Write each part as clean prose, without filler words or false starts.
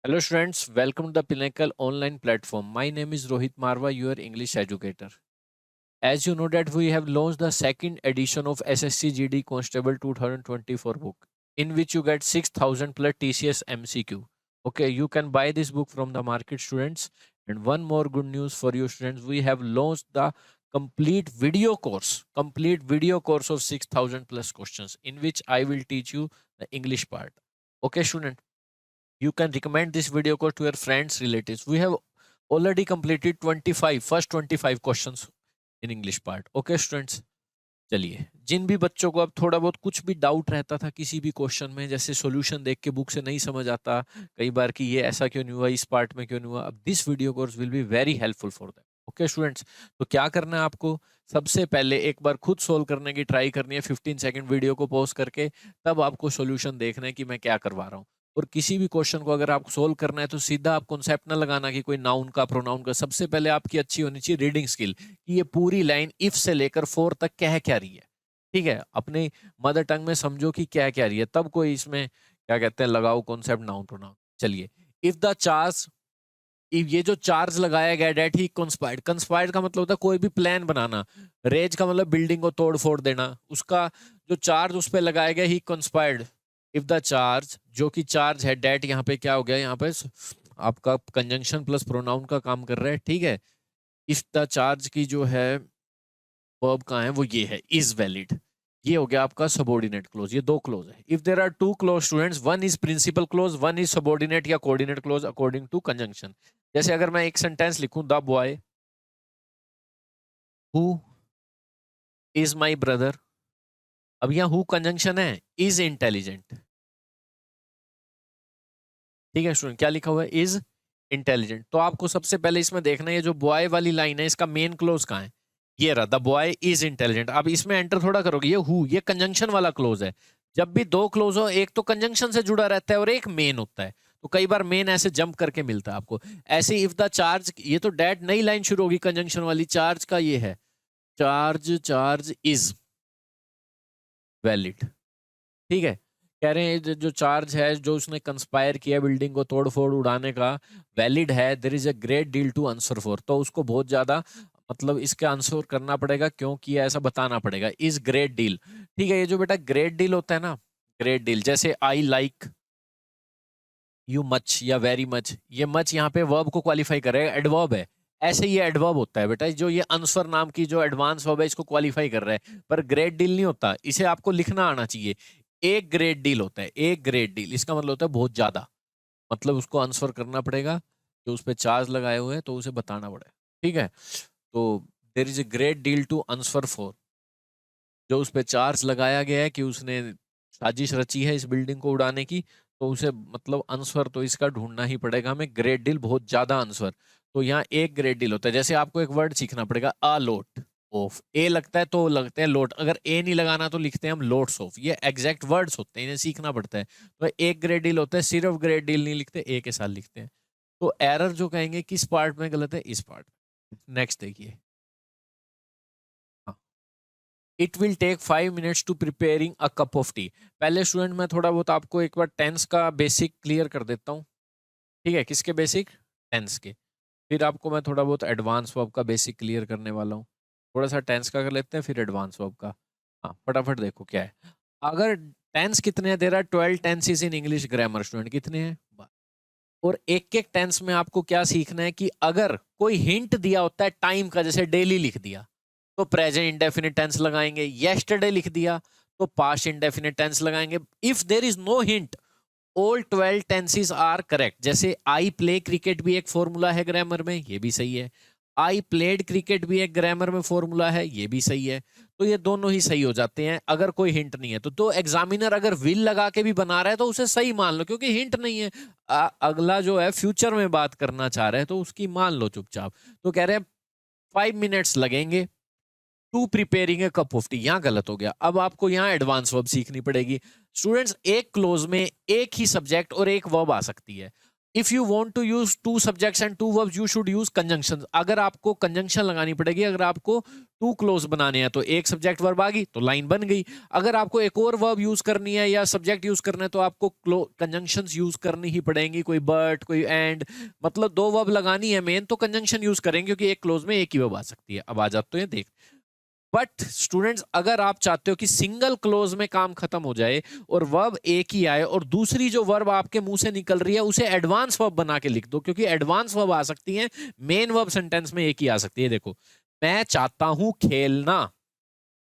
Hello students, welcome to the Pinnacle online platform. My name is Rohit Marwa, your English educator. As you know that we have launched the second edition of SSC GD Constable 2024 book, in which you get 6,000 plus TCS MCQ. Okay, you can buy this book from the market, students. And one more good news for you students, we have launched the complete video course of 6,000 plus questions, in which I will teach you the English part. Okay, student, you can recommend this video course to your friends, relatives. We have already completed first 25 questions in English part. Okay students, चलिए, जिन भी बच्चों को अब थोड़ा बहुत कुछ भी doubt रहता था किसी भी क्वेश्चन में, जैसे सॉल्यूशन देख के बुक से नहीं समझ आता कई बार कि ये ऐसा क्यों नहीं हुआ, इस पार्ट में क्यों नहीं हुआ, अब this video course will be very helpful for them. Okay students, तो क्या करना है आपको, सबसे पहले एक बार खुद सोल्व करने की ट्राई करनी है 15 सेकंड वीडियो को पॉज करके, तब आपको सॉल्यूशन देखना है कि मैं क्या करवा रहा हूँ. और किसी भी क्वेश्चन को अगर आपको सोल्व करना है तो सीधा आप कॉन्सेप्ट ना लगाना कि कोई नाउन का प्रोनाउन का, सबसे पहले आपकी अच्छी होनी चाहिए रीडिंग स्किल कि ये पूरी लाइन इफ से लेकर फोर तक कह क्या रही है. ठीक है, अपने मदर टंग में समझो कि क्या क्या रही है, तब कोई इसमें क्या कहते हैं लगाओ कॉन्सेप्ट नाउन प्रोनाउन. चलिए, इफ द चार्ज, ये जो चार्ज लगाया गया डेट ही कंस्पायर्ड, कंस्पायर्ड का मतलब होता है कोई भी प्लान बनाना, रेज का मतलब बिल्डिंग को तोड़ फोड़ देना, उसका जो चार्ज उस पर लगाया गया ही कंस्पायर्ड. इफ द चार्ज, जो कि चार्ज है डेट, यहाँ पे क्या हो गया, यहाँ पे आपका कंजंक्शन प्लस प्रोनाउन का काम कर रहा है. ठीक है, इफ द चार्ज की जो है वर्ब कहाँ है, वो ये है इज वैलिड. ये हो गया आपका सबऑर्डिनेट क्लोज. ये दो क्लोज है. If there are two clause students, one is principal clause, one is subordinate या coordinate clause according to conjunction. जैसे अगर मैं एक सेंटेंस लिखूं, the boy who is my brother, अब यहाँ हु कंजंक्शन है, इज इंटेलिजेंट. ठीक है स्टूडेंट, क्या लिखा हुआ है, इज इंटेलिजेंट. तो आपको सबसे पहले इसमें देखना है, ये जो बॉय वाली लाइन है इसका मेन क्लोज कहाँ है, ये रहा, द बॉय इज इंटेलिजेंट. अब इसमें एंटर थोड़ा करोगे, ये हु, ये कंजंक्शन वाला क्लोज है. जब भी दो क्लोज हो, एक तो कंजंक्शन से जुड़ा रहता है और एक मेन होता है, तो कई बार मेन ऐसे जंप करके मिलता है आपको. ऐसे इफ द चार्ज, ये तो डेट नई लाइन शुरू होगी कंजंक्शन वाली, चार्ज का ये है, चार्ज इज वैलिड. ठीक है, कह रहे हैं जो चार्ज है जो उसने कंस्पायर किया बिल्डिंग को तोड़ फोड़ उड़ाने का, वैलिड है. There is a great deal to answer for, तो उसको बहुत ज्यादा मतलब इसका आंसर करना पड़ेगा, क्यों किया ऐसा बताना पड़ेगा. Is great deal. ठीक है, ये जो बेटा ग्रेट डील होता है ना, ग्रेट डील, जैसे आई लाइक यू मच या वेरी मच, ये मच यहाँ पे वर्ब को क्वालिफाई करेगा, एडवर्ब है. ऐसे ये एडवर्ब होता है बेटा, जो ये आंसर नाम की जो एडवांस वर्ब है इसको क्वालिफाई कर रहा है, पर ग्रेट डील नहीं होता. इसे आपको लिखना आना चाहिए. एक ग्रेट डील होता है, एक ग्रेट डील, इसका मतलब होता है बहुत ज्यादा, मतलब उसको आंसर करना पड़ेगा, जो उस पर चार्ज लगाए हुए हैं तो उसे बताना पड़ेगा. ठीक है, तो there is a great deal to answer for, जो उस पर चार्ज लगाया गया है कि उसने साजिश रची है इस बिल्डिंग को उड़ाने की, तो उसे मतलब आंसर तो इसका ढूंढना ही पड़ेगा हमें. ग्रेट डील बहुत ज्यादा आंसर, तो यहाँ एक ग्रेट डील होता है. जैसे आपको एक वर्ड सीखना पड़ेगा, अ लोट ऑफ, ए लगता है तो लगते हैं लोट, अगर ए नहीं लगाना तो लिखते हैं हम लोट्स ऑफ. ये एग्जैक्ट वर्ड्स होते हैं, इन्हें सीखना पड़ता है. तो एक ग्रेट डील होता है, सिर्फ ग्रेट डील नहीं लिखते, ए के साथ लिखते हैं. तो एरर जो कहेंगे किस पार्ट में गलत है, इस पार्ट में. नेक्स्ट देखिए, it will take 5 minutes to preparing a cup of tea. पहले स्टूडेंट मैं थोड़ा बहुत आपको एक बार टेंस का बेसिक क्लियर कर देता हूँ. ठीक है, किसके बेसिक, टेंस के. फिर आपको मैं थोड़ा बहुत एडवांस वर्ब का बेसिक क्लियर करने वाला हूँ. थोड़ा सा टेंस का कर लेते हैं, फिर एडवांस वर्ब का. हाँ फटाफट देखो क्या है. अगर टेंस कितने हैं, there are 12 tenses in English grammar. Student कितने हैं, और एक एक टेंस में आपको क्या सीखना है कि अगर कोई हिंट दिया होता है टाइम का, जैसे डेली लिख दिया तो प्रेजेंट इंडेफिनिट टेंस लगाएंगे, येस्टरडे लिख दिया तो पास्ट इंडेफिनिट टेंस लगाएंगे. If there is no hint, all 12 tenses are correct. जैसे आई प्ले क्रिकेट भी एक फॉर्मूला है ग्रामर में, ये भी सही है. आई प्लेड क्रिकेट भी एक ग्रामर में फॉर्मूला है, ये भी सही है. तो ये दोनों ही सही हो जाते हैं अगर कोई हिंट नहीं है. तो एग्जामिनर अगर विल लगा के भी बना रहा है तो उसे सही मान लो, क्योंकि हिंट नहीं है. अगला जो है फ्यूचर में बात करना चाह रहे हैं तो उसकी मान लो चुपचाप. तो कह रहे हैं 5 मिनट्स लगेंगे to preparing a cup of tea. यहां गलत हो गया. अब आपको यहां एडवांस वर्ब सीखनी पड़ेगी. स्टूडेंट्स, एक क्लोज में एक ही सब्जेक्ट और एक वर्ब आ सकती है. If you want to use two subjects and two verbs you should use conjunction. अगर आपको कंजंक्शन लगानी पड़ेगी, अगर आपको टू क्लोज बनाने हैं तो एक सब्जेक्ट वर्ब आ गई तो लाइन बन गई। अगर आपको एक और वर्ब यूज करनी है या सब्जेक्ट यूज करना है तो आपको कंजंक्शंस यूज करनी ही पड़ेंगी, कोई बट कोई एंड, मतलब दो वर्ब लगानी है मेन तो कंजंक्शन यूज करेंगे, क्योंकि एक क्लोज में एक ही वर्ब आ सकती है। अब आ जाते हैं देख। बट स्टूडेंट्स अगर आप चाहते हो कि सिंगल क्लोज में काम खत्म हो जाए और वर्ब एक ही आए और दूसरी जो वर्ब आपके मुंह से निकल रही है उसे एडवांस वर्ब बना के लिख दो, क्योंकि एडवांस वर्ब आ सकती है, मेन वर्ब सेंटेंस में एक ही आ सकती है। देखो, मैं चाहता हूं खेलना,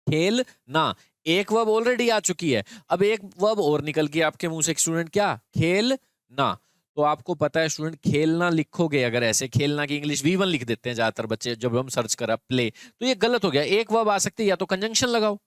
खेलना एक वर्ब ऑलरेडी आ चुकी है, अब एक वर्ब और निकल के आपके मुंह से, स्टूडेंट क्या, खेलना। तो आपको पता है स्टूडेंट, खेलना लिखोगे अगर ऐसे, खेलना की इंग्लिश V1 लिख देते हैं ज्यादातर बच्चे जब हम सर्च करा प्ले, तो ये गलत हो गया। एक वर्ब आ सकती है, या तो कंजंक्शन लगाओ,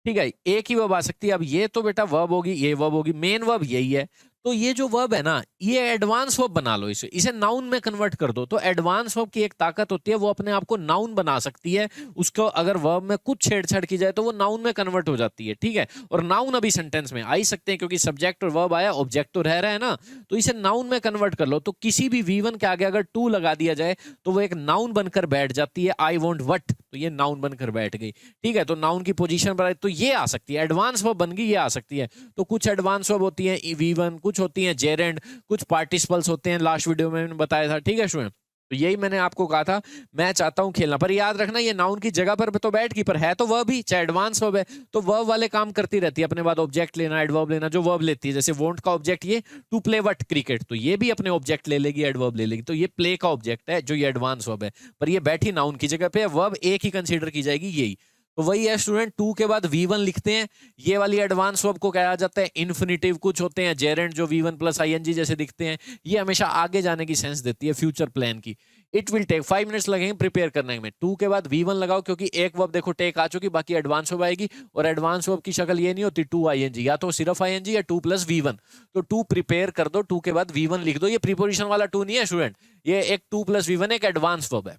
ठीक है, एक ही वर्ब आ सकती है। अब ये तो बेटा वर्ब होगी, ये वर्ब होगी, मेन वर्ब यही है। तो ये जो वर्ब है ना, ये एडवांस वर्ब बना लो, इसे नाउन में कन्वर्ट कर दो। तो एडवांस वर्ब की एक ताकत होती है, वो अपने आप को नाउन बना सकती है। उसको अगर वर्ब में कुछ छेड़छाड़ की जाए तो वो नाउन में कन्वर्ट हो जाती है, ठीक है। और नाउन अभी सेंटेंस में आ ही सकते हैं, क्योंकि सब्जेक्ट और वर्ब आया, ऑब्जेक्ट तो रह रहा है ना, तो इसे नाउन में कन्वर्ट कर लो। तो किसी भी V1 के आगे अगर टू लगा दिया जाए तो वो एक नाउन बनकर बैठ जाती है। आई वॉन्ट वट, तो ये नाउन बनकर बैठ गई, ठीक है। तो नाउन की पोजीशन पर तो ये आ सकती है, एडवांस वर्ब बन गई, ये आ सकती है। तो कुछ एडवांस वर्ब होती है V1, कुछ होती है जेरेंड, कुछ पार्टिसिपल्स होते हैं, लास्ट वीडियो में मैंने बताया था, ठीक है स्टूडेंट। तो यही मैंने आपको कहा था, मैं चाहता हूं खेलना, पर याद रखना ये नाउन की जगह पर तो बैठ गई, पर है तो वर्ब ही, चाहे एडवांस वर्ब है तो वर्ब वाले काम करती रहती है। अपने बाद ऑब्जेक्ट लेना, एडवर्ब लेना, जो वर्ब लेती है, जैसे वोंट का ऑब्जेक्ट ये टू प्ले वट क्रिकेट, तो ये भी अपने ऑब्जेक्ट ले लेगी, एडवर्ब ले लेगी। तो ये प्ले का ऑब्जेक्ट है जो ये एडवांस वर्ब है, पर ये बैठी नाउन की जगह पे, वर्ब एक ही कंसीडर की जाएगी, यही। तो वही है स्टूडेंट, टू के बाद V1 लिखते हैं, ये वाली एडवांस वर्ब को कहा जाता है इन्फिनिटिव। कुछ होते हैं जेरेंड जो V1 प्लस ING जैसे दिखते हैं, ये हमेशा आगे जाने की सेंस देती है, फ्यूचर प्लान की। इट विल टेक 5 मिनट्स लगेंगे प्रिपेयर करने में। टू के बाद V1 लगाओ, क्योंकि एक वर्ब देखो टेक आ चुकी, बाकी एडवांस वर्ब आएगी। और एडवांस वर्ब की शक्ल ये नहीं होती टू ING, या तो सिर्फ ING या टू प्लस V1। तो टू प्रिपेयर कर दो, टू के बाद V1 लिख दो। ये प्रीपोजिशन वाला टू नहीं है स्टूडेंट, ये एक टू प्लस V1 एक एडवांस वर्ब है।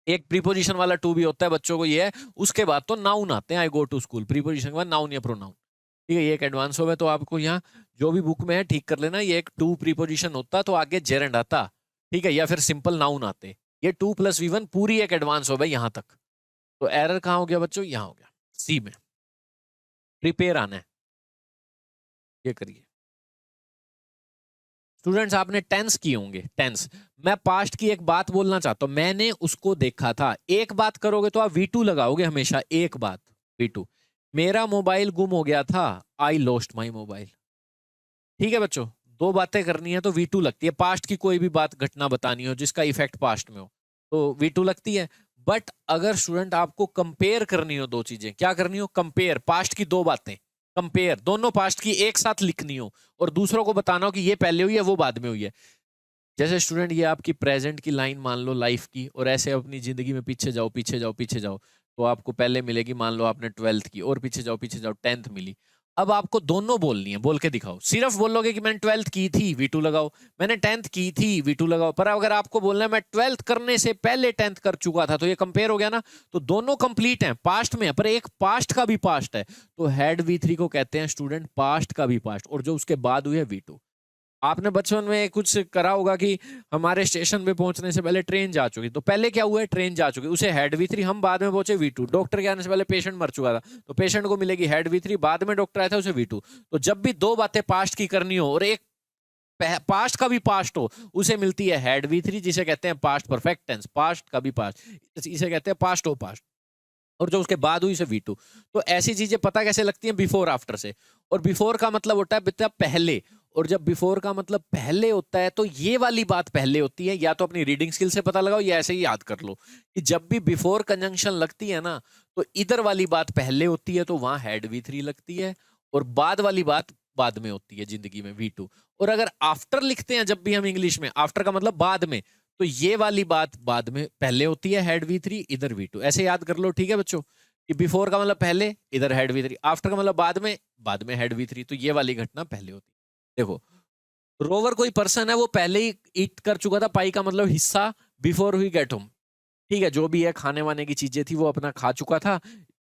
एक प्रीपोजिशन वाला टू भी होता है बच्चों को, ये है। उसके बाद तो नाउन आते हैं, आई गो टू स्कूल, प्रीपोजिशन के बाद नाउन या प्रोनाउन, ठीक है। ये एक एडवांस वर्ब है, तो आपको यहाँ जो भी बुक में है ठीक कर लेना। ये एक टू प्रीपोजिशन होता तो आगे जेरेंड आता, ठीक है, या फिर सिंपल नाउन आते। ये टू प्लस V1 पूरी एक एडवांस वर्ब है यहाँ तक। तो एरर कहाँ हो गया बच्चों, यहाँ हो गया, सी में प्रिपेयर आना है, ये करिए। स्टूडेंट्स आपने टेंस किए होंगे, टेंस। मैं पास्ट की एक बात बोलना चाहता हूं, मैंने उसको देखा था। एक बात करोगे तो आप V2 लगाओगे हमेशा, एक बात V2। मेरा मोबाइल गुम हो गया था, आई लॉस्ट माई मोबाइल, ठीक है बच्चों। दो बातें करनी है तो V2 लगती है। पास्ट की कोई भी बात घटना बतानी हो जिसका इफेक्ट पास्ट में हो तो V2 लगती है। बट अगर स्टूडेंट आपको कंपेयर करनी हो दो चीजें, क्या करनी हो, कंपेयर, पास्ट की दो बातें कंपेयर, दोनों पास्ट की एक साथ लिखनी हो और दूसरों को बताना हो कि ये पहले हुई है वो बाद में हुई है। जैसे स्टूडेंट ये आपकी प्रेजेंट की लाइन मान लो लाइफ की, और ऐसे अपनी जिंदगी में पीछे जाओ पीछे जाओ पीछे जाओ, तो आपको पहले मिलेगी, मान लो आपने 12th की, और पीछे जाओ 10th मिली। अब आपको दोनों बोलनी है, बोल के दिखाओ। सिर्फ बोलोगे कि मैंने 12th की थी, V2 लगाओ, मैंने 10th की थी, V2 लगाओ। पर अगर आपको बोलना है मैं 12th करने से पहले 10th कर चुका था, तो ये कंपेयर हो गया ना। तो दोनों कंप्लीट हैं, पास्ट में है, पर एक पास्ट का भी पास्ट है, तो हेड V3 को कहते हैं स्टूडेंट पास्ट का भी पास्ट, और जो उसके बाद हुई है V2। आपने बचपन में कुछ करा होगा कि हमारे स्टेशन पे पहुंचने से पहले ट्रेन जा चुकी, तो पहले क्या हुआ है, ट्रेन जा चुकी, उसे हेड V3, हम बाद में पहुंचे V2। डॉक्टर के आने से पहले पेशेंट मर चुका था, तो पेशेंट को मिलेगी हेड V3, बाद में डॉक्टर आया था उसे V2। तो जब भी दो बातें पास्ट की करनी हो और एक पास्ट का भी पास्ट हो, उसे मिलती है हेड V3, जिसे कहते हैं पास्ट परफेक्ट टेंस, पास्ट का भी पास्ट, इसे कहते हैं पास्ट हो पास्ट। और जो उसके बाद हुई उसे V2। तो ऐसी चीजें पता कैसे लगती हैं, बिफोर आफ्टर से। और बिफोर का मतलब होता है बेटा पहले, और जब बिफोर का मतलब पहले होता है तो ये वाली बात पहले होती है। या तो अपनी रीडिंग स्किल से पता लगाओ, या ऐसे ही याद कर लो कि जब भी बिफोर कंजंक्शन लगती है ना, तो इधर वाली बात पहले होती है, तो वहां हेड V3 लगती है, और बाद वाली बात बाद में होती है जिंदगी में, V2। और अगर आफ्टर लिखते हैं जब भी हम इंग्लिश में, आफ्टर का मतलब बाद में, तो ये वाली बात बाद में पहले होती है, हेड V3, इधर V2। ऐसे याद कर लो, ठीक है बच्चों, कि बिफोर का मतलब पहले, इधर हेड V3, आफ्टर का मतलब बाद में हेड V3। तो ये वाली घटना पहले होती है। देखो, रोवर कोई पर्सन है, वो पहले ही ईट कर चुका था, पाई का मतलब हिस्सा, बिफोर वी गेट होम, ठीक है। जो भी है खाने वाने की चीजें थी वो अपना खा चुका था,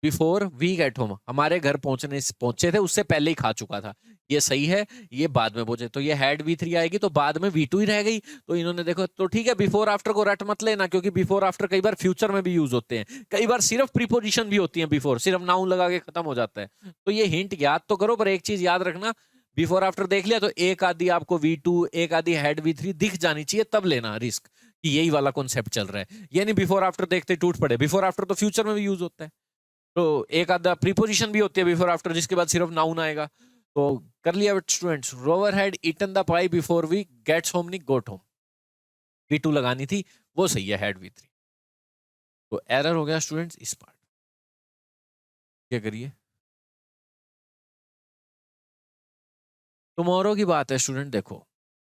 बिफोर वी गेट होम, हमारे घर पहुंचे थे उससे पहले ही खा चुका था, ये सही है। ये बाद में पहुंचे तो ये हैड V3 आएगी, तो बाद में V2 ही रह गई। तो इन्होंने देखो, तो ठीक है, बिफोर आफ्टर को रट मत लेना, क्योंकि बिफोर आफ्टर कई बार फ्यूचर में भी यूज होते हैं, कई बार सिर्फ प्रीपोजिशन भी होती है, बिफोर सिर्फ नाउन लगा के खत्म हो जाता है। तो ये हिंट याद तो करो, पर एक चीज याद रखना, बिफोर आफ्टर देख लिया तो एक आधी आपको V2 एक आधी हैड V3 दिख जानी चाहिए, तब लेना रिस्क कि यही वाला कॉन्सेप्ट चल रहा है। ये नहीं बिफोर आफ्टर देखते टूट पड़े, बिफोर आफ्टर तो फ्यूचर में भी यूज होता है। तो एक आधा प्रीपोजिशन भी होती है बिफोर आफ्टर, जिसके बाद सिर्फ नाउन आएगा। तो कर लिया students, Rover had eaten the pie before we gets home, नहीं गोट होम। V2 लगानी थी, वो सही है, हैड V3। तो एरर हो गया स्टूडेंट्स इस पार्ट। क्या करिए, टुमारो की बात है स्टूडेंट, देखो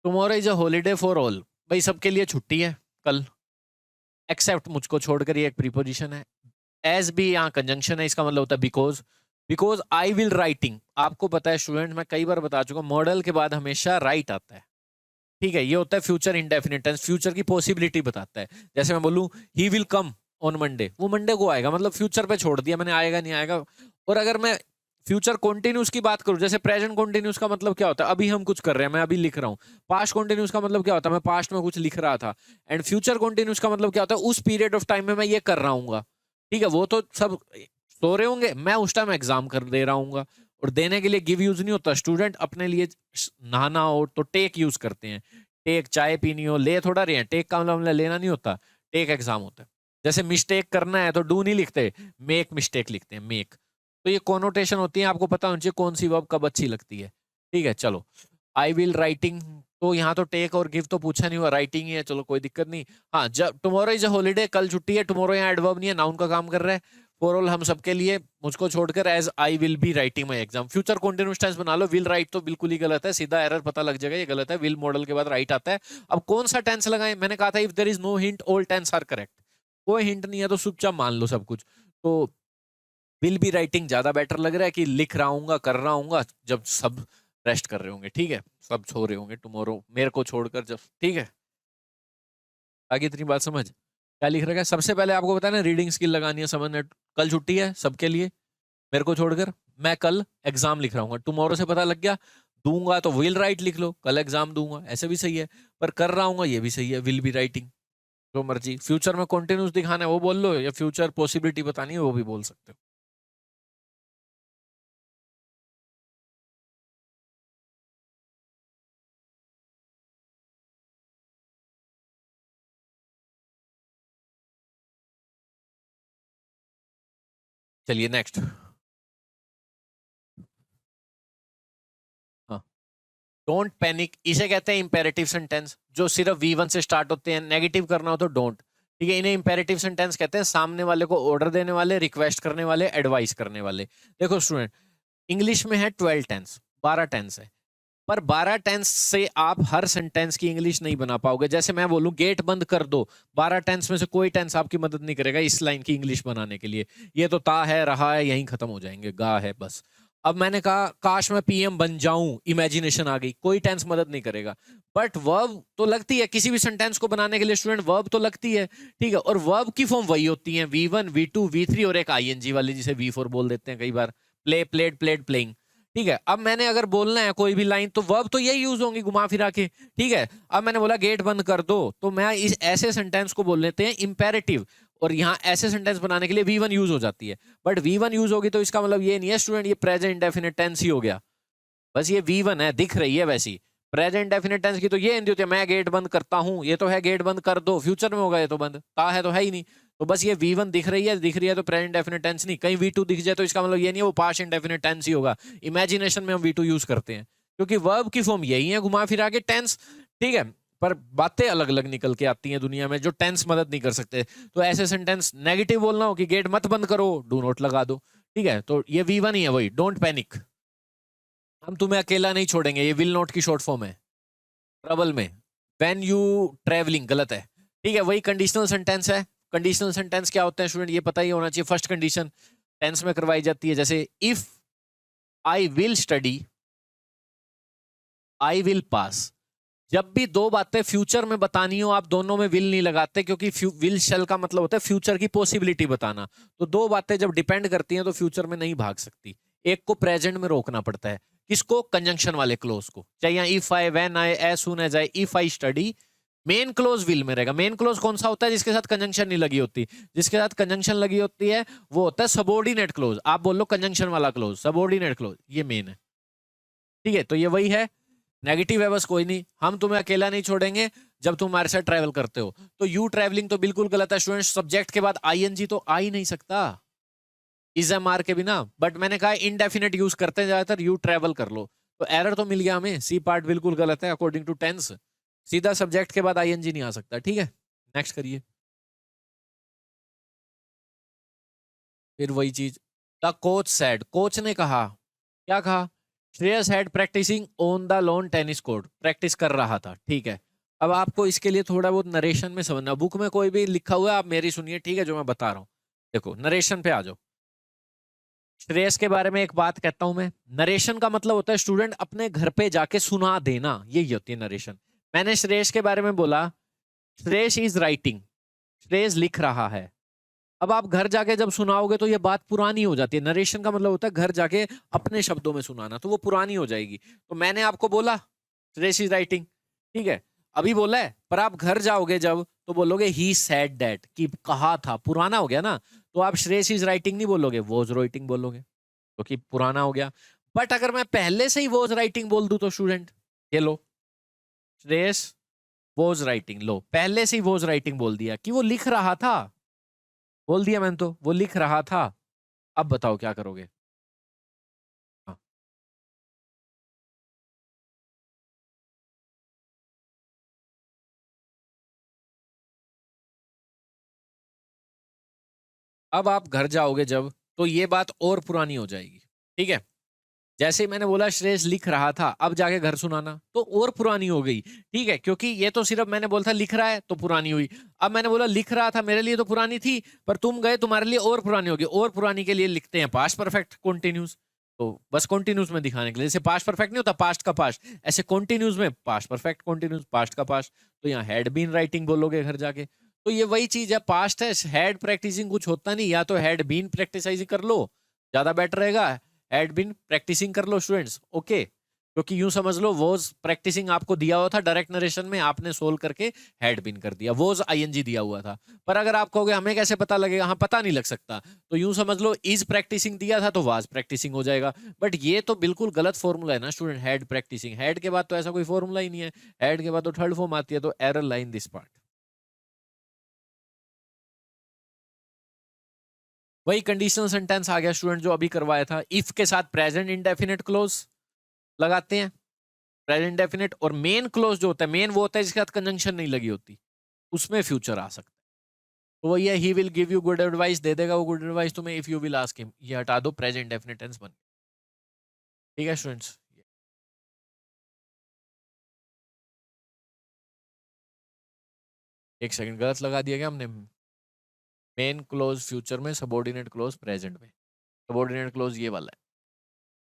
tomorrow is a holiday for all, भाई सबके लिए छुट्टी है कल, एक्सेप्ट मुझको छोड़कर, ये एक प्रीपोजिशन है। एज भी यहाँ कंजंक्शन है, इसका मतलब होता है because. Because I will writing, आपको पता है स्टूडेंट, मैं कई बार बता चुका हूं, मॉडल के बाद हमेशा राइट आता है। ठीक है, ये होता है फ्यूचर इंडेफिनिट टेंस, फ्यूचर की पॉसिबिलिटी बताता है। जैसे मैं बोलूं he will come on Monday, वो मंडे को आएगा, मतलब फ्यूचर पे छोड़ दिया मैंने, आएगा नहीं आएगा। और अगर मैं फ्यूचर कॉन्टिन्यूस की बात करूं, जैसे प्रेजेंट कॉन्टिन्यूस का मतलब क्या होता है, अभी हम कुछ कर रहे हैं, मैं अभी लिख रहा हूं। पास्ट कॉन्टिन्यूस का मतलब क्या होता है, मैं पास्ट में कुछ लिख रहा था। एंड फ्यूचर कॉन्टिन्यूस का मतलब क्या होता है, उस पीरियड ऑफ टाइम में मैं ये कर रहा हूँ। ठीक है, वो तो सब सो रहे होंगे, मैं उस टाइम एग्जाम कर दे रहा हूँ। और देने के लिए गिव यूज नहीं होता, स्टूडेंट अपने लिए नहाना हो तो टेक यूज करते हैं। टेक चाय पीनी हो, ले थोड़ा रहे हैं, टेक का मतलब लेना नहीं होता, टेक एग्जाम होता है। जैसे मिस्टेक करना है तो डू नहीं लिखते, मेक मिस्टेक लिखते हैं, मेक। तो ये कॉनोटेशन होती है, आपको पता होना चाहिए कौन सी वर्ब कब अच्छी लगती है। ठीक है, चलो आई विल राइटिंग, तो यहाँ तो टेक और गिव तो पूछा नहीं हुआ, राइटिंग ही है, चलो कोई दिक्कत नहीं। हाँ, जब टुमारो इज अ हॉलीडे, कल छुट्टी है, टुमारो यहाँ एडवर्ब नहीं है, नाउन का काम कर रहा है। फॉर ऑल हम सबके लिए, मुझको छोड़कर, as I will be writing my exam, future continuous tense बना लो। विल राइट तो बिल्कुल ही गलत है, सीधा एरर पता लग जाएगा, ये गलत है, विल मॉडल के बाद राइट आता है। अब कौन सा टेंस लगाएं, मैंने कहा था if there is no hint all tense are correct, कोई हिंट नहीं है तो चुपचाप मान लो सब कुछ। तो विल बी राइटिंग ज्यादा बेटर लग रहा है कि लिख रहा हूँ कर रहा हूँ जब सब रेस्ट कर रहे होंगे। ठीक है, सब सो रहे होंगे टुमारो, मेरे को छोड़कर जब। ठीक है, आगे इतनी बात समझ, क्या लिख रखा है। सबसे पहले आपको पता है ना, रीडिंग स्किल लगानी है, समझना। कल छुट्टी है सबके लिए, मेरे को छोड़कर, मैं कल एग्जाम लिख रहा हूँ, टुमारो से पता लग गया। दूंगा तो विल राइट लिख लो, कल एग्जाम दूंगा, ऐसे भी सही है। पर कर रहा हूँ ये भी सही है, विल बी राइटिंग, जो मर्जी। फ्यूचर में कॉन्टिन्यूस दिखाना है वो बोल लो, या फ्यूचर पॉसिबिलिटी बतानी है वो भी बोल सकते हो। चलिए नेक्स्ट। हाँ, डोंट पैनिक, इसे कहते हैं इंपेरेटिव सेंटेंस, जो सिर्फ V1 से स्टार्ट होते हैं। नेगेटिव करना हो तो डोंट। ठीक है, इन्हें इंपेरेटिव सेंटेंस कहते हैं, सामने वाले को ऑर्डर देने वाले, रिक्वेस्ट करने वाले, एडवाइस करने वाले। देखो स्टूडेंट, इंग्लिश में है 12 टेंस, 12 टेंस है। पर 12 टेंस से आप हर सेंटेंस की इंग्लिश नहीं बना पाओगे। जैसे मैं बोलूं गेट बंद कर दो, 12 टेंस में से कोई टेंस आपकी मदद नहीं करेगा इस लाइन की इंग्लिश बनाने के लिए। ये तो ता है, रहा है, यहीं खत्म हो जाएंगे, गा है, बस। अब मैंने कहा काश मैं PM बन जाऊं, इमेजिनेशन आ गई, कोई टेंस मदद नहीं करेगा। बट वर्ब तो लगती है किसी भी सेंटेंस को बनाने के लिए, स्टूडेंट वर्ब तो लगती है। ठीक है, और वर्ब की फॉर्म वही होती है, V1 V2 V3 और एक ING वाली, जिसे V4 बोल देते हैं कई बार, प्ले प्लेड प्लेड प्लेइंग। ठीक है, अब मैंने अगर बोलना है कोई भी लाइन, तो वर्ब तो यही यूज होंगी घुमा फिरा के। ठीक है, अब मैंने बोला गेट बंद कर दो, तो मैं इस ऐसे सेंटेंस को बोल लेते हैं इंपेरेटिव, और यहाँ ऐसे सेंटेंस बनाने के लिए V1 यूज हो जाती है। बट V1 यूज होगी तो इसका मतलब ये नहीं है स्टूडेंट ये प्रेजेंट इंडेफिनिट टेंस ही हो गया, बस ये V1 है, दिख रही है वैसी। प्रेजेंट इंडेफिनिट टेंस की तो ये हिंदी होती है, मैं गेट बंद करता हूँ, ये तो है गेट बंद कर दो, फ्यूचर में होगा ये तो बंद, ता है तो है ही नहीं। तो बस ये V1 दिख रही है तो प्रेजेंट इंडेफिनिट टेंस नहीं। कहीं V2 दिख जाए तो इसका मतलब ये नहीं है वो पास्ट इंडेफिनिट टेंस ही होगा। इमेजिनेशन में हम V2 यूज करते हैं, क्योंकि वर्ब की फॉर्म यही है घुमा फिरा के, टेंस। ठीक है, पर बातें अलग अलग निकल के आती हैं दुनिया में, जो टेंस मदद नहीं कर सकते। तो ऐसे सेंटेंस नेगेटिव बोलना हो कि गेट मत बंद करो, डू नॉट लगा दो। ठीक है, तो ये V1 ही है, वही डोंट पैनिक, हम तुम्हें अकेला नहीं छोड़ेंगे, ये विल नॉट की शॉर्ट फॉर्म है, ट्रबल में। व्हेन यू ट्रेवलिंग गलत है। ठीक है, वही कंडीशनल सेंटेंस है। कंडीशनल सेंटेंस क्या होते हैं स्टूडेंट, ये पता ही होना चाहिए। फर्स्ट कंडीशन टेंस में करवाई जाती है, जैसे if I will study, I will pass. जब भी दो बातें फ्यूचर में बतानी हो, आप दोनों में विल नहीं लगाते, क्योंकि विल शल का मतलब होता है फ्यूचर की पॉसिबिलिटी बताना। तो दो बातें जब डिपेंड करती हैं तो फ्यूचर में नहीं भाग सकती, एक को प्रेजेंट में रोकना पड़ता है। किसको? कंजंक्शन वाले क्लोज को। चाहे यहाँ if I, when I, as soon as I, if I study, main clause will में रहेगा। मेन क्लोज कौन सा होता है? जिसके साथ कंजंक्शन नहीं लगी होती। जिसके साथ कंजंक्शन लगी होती है वो होता है सबऑर्डिनेट क्लोज। आप बोल लो कंजंक्शन वाला क्लोज, सबऑर्डिनेट क्लोज, ये मेन है। ठीक है, तो ये वही है। नेगेटिव है बस, कोई नहीं, हम तुम्हें अकेला नहीं छोड़ेंगे जब तुम हमारे साथ ट्रैवल करते हो। तो यू ट्रैवलिंग तो बिल्कुल गलत है स्टूडेंट्स। सब्जेक्ट के बाद आईएनजी तो आ ही नहीं सकता इज एम आर के बिना। बट मैंने कहा इनडेफिनेट यूज करते हैं ज्यादातर, यू ट्रैवल कर लो। तो एरर तो मिल गया हमें, सी पार्ट बिल्कुल गलत है अकॉर्डिंग टू टेंस। सीधा सब्जेक्ट के बाद आईएनजी नहीं आ सकता। ठीक है, नेक्स्ट करिए। फिर वही चीज, द कोच सेड, कोच ने कहा, क्या कहा? Shreyas had practising on the lawn tennis court, practice कर रहा था। ठीक है, अब आपको इसके लिए थोड़ा बहुत नरेशन में समझना। बुक में कोई भी लिखा हुआ है आप मेरी सुनिए, ठीक है, जो मैं बता रहा हूँ। देखो नरेशन पे आ जाओ। श्रेयस के बारे में एक बात कहता हूं मैं, नरेशन का मतलब होता है स्टूडेंट अपने घर पे जाके सुना देना, यही होती है नरेशन। मैंने श्रेयस के बारे में बोला, श्रेयस इज राइटिंग, श्रेयस लिख रहा है। अब आप घर जाके जब सुनाओगे तो ये बात पुरानी हो जाती है। नरेशन का मतलब होता है घर जाके अपने शब्दों में सुनाना, तो वो पुरानी हो जाएगी। तो मैंने आपको बोला श्रेयस इज राइटिंग, ठीक है, अभी बोला है, पर आप घर जाओगे जब तो बोलोगे ही सेड दैट, कि कहा था, पुराना हो गया ना। तो आप श्रेयस इज राइटिंग नहीं बोलोगे, वॉज राइटिंग बोलोगे, क्योंकि पुराना हो गया। बट अगर मैं पहले से ही वॉज राइटिंग बोल दूं तो स्टूडेंट, ये लो, श्रेयस वॉज राइटिंग, लो पहले से ही वॉज राइटिंग बोल दिया कि वो लिख रहा था, बोल दिया मैंने, तो वो लिख रहा था। अब बताओ क्या करोगे? हाँ। अब आप घर जाओगे जब, तो ये बात और पुरानी हो जाएगी। ठीक है, जैसे ही मैंने बोला श्रेयस लिख रहा था, अब जाके घर सुनाना तो और पुरानी हो गई। ठीक है, क्योंकि ये तो सिर्फ मैंने बोला था लिख रहा है तो पुरानी हुई। अब मैंने बोला लिख रहा था, मेरे लिए तो पुरानी थी, पर तुम गए तुम्हारे लिए और पुरानी होगी। और पुरानी के लिए लिखते हैं पास्ट परफेक्ट कॉन्टिन्यूस। तो बस कॉन्टिन्यूस में दिखाने के लिए, जैसे पास्ट परफेक्ट नहीं होता पास्ट का पास्ट, ऐसे कॉन्टिन्यूस में पास्ट परफेक्ट कॉन्टिन्यूस, पास्ट का पास्ट। तो यहाँ हैड बीन राइटिंग बोलोगे घर जाके। तो ये वही चीज है, पास्ट है, हैड प्रैक्टिसिंग कुछ होता नहीं, या तो हैड बीन प्रैक्टिसाइजिंग कर लो, ज्यादा बेटर रहेगा। हैड बीन प्रैक्टिसिंग कर लो स्टूडेंट्स, ओके। क्योंकि यूं समझ लो वॉज प्रैक्टिसिंग आपको दिया हुआ था डायरेक्ट नरेशन में, आपने सोल्व करके हैड बीन कर दिया, वॉज आईएनजी दिया हुआ था। पर अगर आप कहोगे हमें कैसे पता लगेगा, हाँ पता नहीं लग सकता, तो यूं समझ लो इज प्रैक्टिसिंग दिया था तो वाज प्रैक्टिसिंग हो जाएगा। बट ये तो बिल्कुल गलत फॉर्मूला है ना स्टूडेंट, हैड प्रैक्टिसिंग, हैड के बाद तो ऐसा कोई फॉर्मूला ही नहीं है। हैड के बाद तो थर्ड फॉर्म आती है, तो एरर लाइन दिस पार्ट। वही कंडीशनल सेंटेंस आ गया स्टूडेंट जो अभी करवाया था, इफ के साथ प्रेजेंट इंडेफिनिट क्लोज लगाते हैं, प्रेजेंट डेफिनेट। और मेन क्लोज जो होता है, मेन वो होता है जिसके साथ कंजंक्शन नहीं लगी होती, उसमें फ्यूचर आ सकता है। तो वही है, he will give you good advice, दे देगा वो गुड एडवाइस तुम्हें, if you will ask him. ये हटा दो, प्रेजेंट डेफिनेट टेंस बन गया। ठीक है स्टूडेंट्स, एक सेकंड, गलत लगा दिया क्या हमने? मेन क्लोज फ्यूचर में, सबऑर्डिनेट क्लोज प्रेजेंट में। सबऑर्डिनेट क्लोज ये वाला है,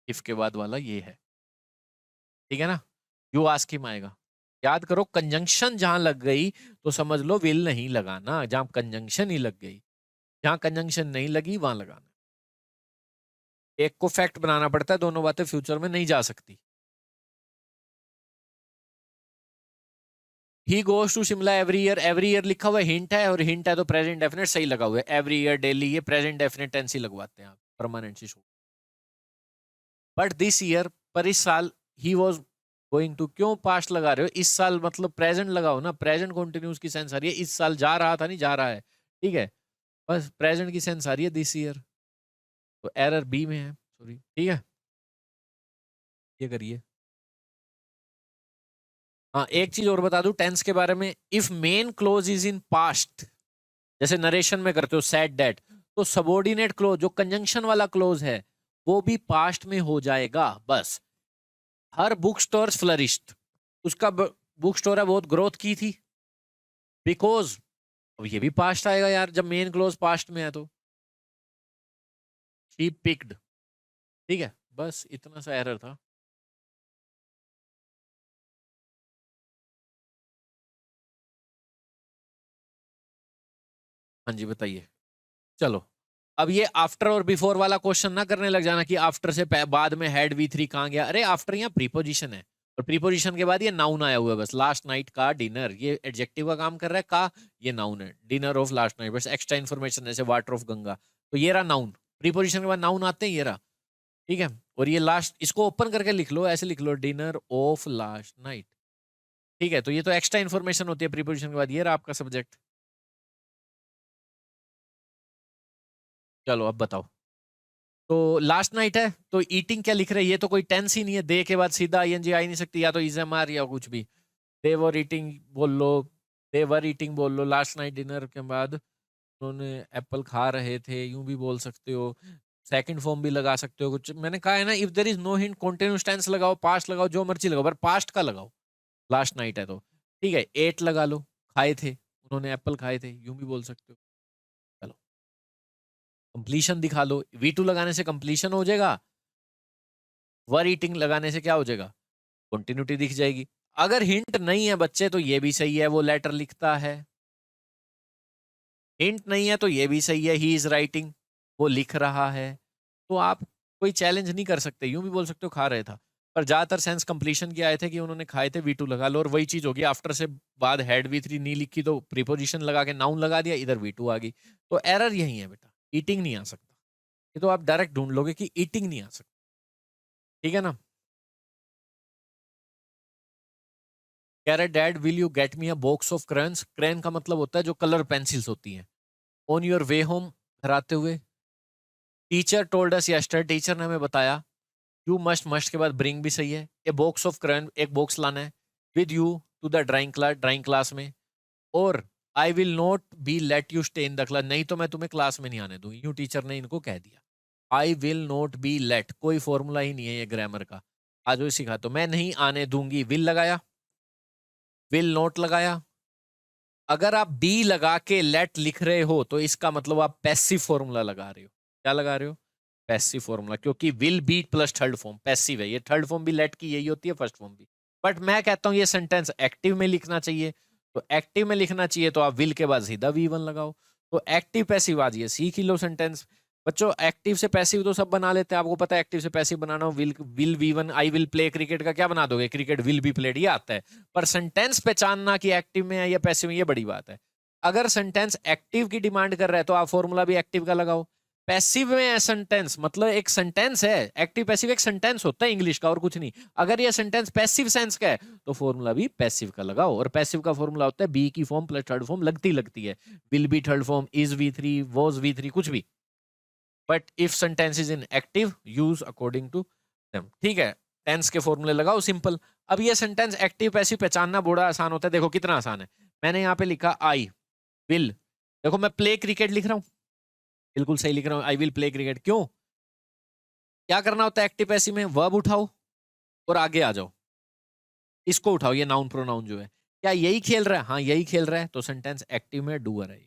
इफ के बाद वाला ये है। ठीक है ना, यू आस्क हिम आएगा। याद करो, कंजंक्शन जहां लग गई तो समझ लो विल नहीं लगाना, जहां कंजंक्शन ही लग गई। जहां कंजंक्शन नहीं लगी वहां लगाना। एक को फैक्ट बनाना पड़ता है, दोनों बातें फ्यूचर में नहीं जा सकती। He goes to Shimla every year, every year लिखा हुआ हिंट है, और हिंट है तो प्रेजेंट डेफिनेट सही लगा हुआ है। एवरी ईयर, डेली, ये प्रेजेंट डेफिनेट टेंस ही लगवाते हैं आप, परमानेंट सी। बट दिस ईयर, पर इस साल, ही वॉज गोइंग टू, क्यों पास्ट लगा रहे हो? इस साल मतलब प्रेजेंट लगाओ ना, प्रेजेंट कॉन्टिन्यूस की सेंस आ रही है, इस साल जा रहा था नहीं जा रहा है। ठीक है, बस प्रेजेंट की सेंस आ रही है दिस ईयर, तो एरर बी में है, सॉरी। ठीक है, ये करिए। हाँ, एक चीज और बता दूं टेंस के बारे में, if main close is in past, जैसे नरेशन में करते हो सेड दैट, तो सबऑर्डिनेट क्लोज जो कंजंक्शन वाला क्लोज है वो भी पास्ट में हो जाएगा। बस, हर बुक स्टोर फ्लरिश्ड, उसका बुक स्टोर है बहुत ग्रोथ की थी, बिकॉज, अब ये भी पास्ट आएगा यार जब मेन क्लोज पास्ट में है तो। She picked. ठीक है, बस इतना सा एरर था। हाँ जी बताइए। चलो, अब ये आफ्टर और बिफोर वाला क्वेश्चन ना करने लग जाना कि आफ्टर से बाद में हैड V3 कहाँ गया। अरे आफ्टर यहाँ प्रीपोजिशन है और प्रीपोजिशन के बाद ये नाउन आया हुआ है बस। लास्ट नाइट का डिनर, ये एडजेक्टिव का काम कर रहा है। का ये नाउन है। डिनर ऑफ लास्ट नाइट, बस एक्स्ट्रा इन्फॉर्मेशन जैसे वाटर ऑफ गंगा, तो ये रहा नाउन। प्रीपोजिशन के बाद नाउन आते हैं, ये रहा। ठीक है, और ये लास्ट, इसको ओपन करके लिख लो, ऐसे लिख लो, डिनर ऑफ लास्ट नाइट। ठीक है, तो ये तो एक्स्ट्रा इन्फॉर्मेशन होती है प्रीपोजिशन के बाद। ये रहा आपका सब्जेक्ट। चलो अब बताओ। तो लास्ट नाइट है तो ईटिंग क्या लिख रहे हैं, ये तो कोई टेंस ही नहीं है। दे के बाद सीधा आईएनजी आ ही नहीं सकती, या तो इज एम आर या कुछ भी। दे वर ईटिंग बोल लो, दे वर ईटिंग बोल लो। लास्ट नाइट डिनर के बाद उन्होंने एप्पल खा रहे थे, यूं भी बोल सकते हो। सेकंड फॉर्म भी लगा सकते हो कुछ। मैंने कहा है ना, if there is no hint continuous tense लगाओ, पास्ट लगाओ, जो मर्जी लगाओ, पर पास्ट का लगाओ। लास्ट नाइट है तो ठीक है। एट लगा लो, खाए थे, उन्होंने एप्पल खाए थे, यूं भी बोल सकते हो। चलो, कंप्लीशन दिखा लो। V2 लगाने से कंप्लीशन हो जाएगा, वर ईटिंग लगाने से क्या हो जाएगा, कंटिन्यूटी दिख जाएगी। अगर हिंट नहीं है बच्चे तो ये भी सही है, वो लेटर लिखता है। हिंट नहीं है तो ये भी सही है, ही इज राइटिंग, वो लिख रहा है। तो आप कोई चैलेंज नहीं कर सकते, यूं भी बोल सकते हो खा रहे था। पर ज्यादातर सेंस कंप्लीशन के आए थे कि उन्होंने खाए थे, V2 लगा लो। और वही चीज होगी, आफ्टर से बाद हैड V3 नहीं लिखी तो प्रीपोजिशन लगा के नाउन लगा दिया, इधर V2 आ गई। तो एरर यही है बेटा, ईटिंग नहीं आ सकता। ये तो आप डायरेक्ट ढूंढ लोगे कि ईटिंग नहीं आ सकता। ठीक है ना। कह रहे dad will you get me a box of crayons. Crayon का मतलब होता है जो कलर पेंसिल्स होती हैं। ऑन योर वे होम, घर आते हुए। Teacher told us yesterday, teacher ने हमें बताया। यू मस्ट, मस्ट के बाद ब्रिंग भी सही है। ए बॉक्स ऑफ क्रेयन, एक बॉक्स लाना है। With you to the drawing class, drawing class में। और I will not be late you stay in the class, नहीं तो मैं तुम्हें क्लास में नहीं आने दूंगी, यूं टीचर ने इनको कह दिया। I will not be late, कोई फॉर्मूला ही नहीं है ये ग्रामर का। आज वो सिखा, तो मैं नहीं आने दूंगी, विल लगाया, विल नॉट लगाया। अगर आप बी लगा के लेट लिख रहे हो तो इसका मतलब आप पैसिव फॉर्मूला लगा रहे हो। क्या लगा रहे हो, पैसिव फॉर्मूला, क्योंकि will be plus third form passive है। ये थर्ड फॉर्म भी लेट की यही होती है, फर्स्ट फॉर्म भी। बट मैं कहता हूं ये सेंटेंस एक्टिव में लिखना चाहिए, तो एक्टिव में लिखना चाहिए तो आप विल के बाद सीधा V1 लगाओ। तो एक्टिव पैसिव आज ये सीख ही लो सेंटेंस। बच्चों एक्टिव से पैसिव तो सब बना लेते हैं, आपको पता है एक्टिव से पैसिव बनाना हो। Will, will V1, I will play cricket का क्या बना दोगे, क्रिकेट विल बी प्लेड, ये आता है। पर सेंटेंस पहचानना कि एक्टिव में है या पैसिव में, ये बड़ी बात है। अगर सेंटेंस एक्टिव की डिमांड कर रहा है तो आप फॉर्मूला भी एक्टिव का लगाओ। पैसिव में है सेंटेंस, मतलब एक सेंटेंस है। एक्टिव पैसिव एक सेंटेंस होता है इंग्लिश का, और कुछ नहीं। अगर ये सेंटेंस पैसिव सेंस का है तो फॉर्मूला भी पैसिव का लगाओ। और पैसिव का फॉर्मूला होता है बी की फॉर्म प्लस थर्ड फॉर्म लगती लगती है। Will be third form, is V3, was V3, कुछ भी। But if sentence is in active, use according to them. ठीक है, टेंस के फॉर्मूले लगाओ, सिंपल। अब ये सेंटेंस एक्टिव पैसिव पहचानना बड़ा आसान होता है। देखो कितना आसान है। मैंने यहाँ पे लिखा आई विल, देखो मैं प्ले क्रिकेट लिख रहा हूँ, बिल्कुल सही लिख रहा हूँ, आई विल प्ले क्रिकेट। क्यों, क्या करना होता है एक्टिव पैसिव में, वर्ब उठाओ और आगे आ जाओ, इसको उठाओ, ये नाउन प्रोनाउन जो है। क्या यही खेल रहा है, हाँ यही खेल रहा है, तो सेंटेंस एक्टिव में डूअर है।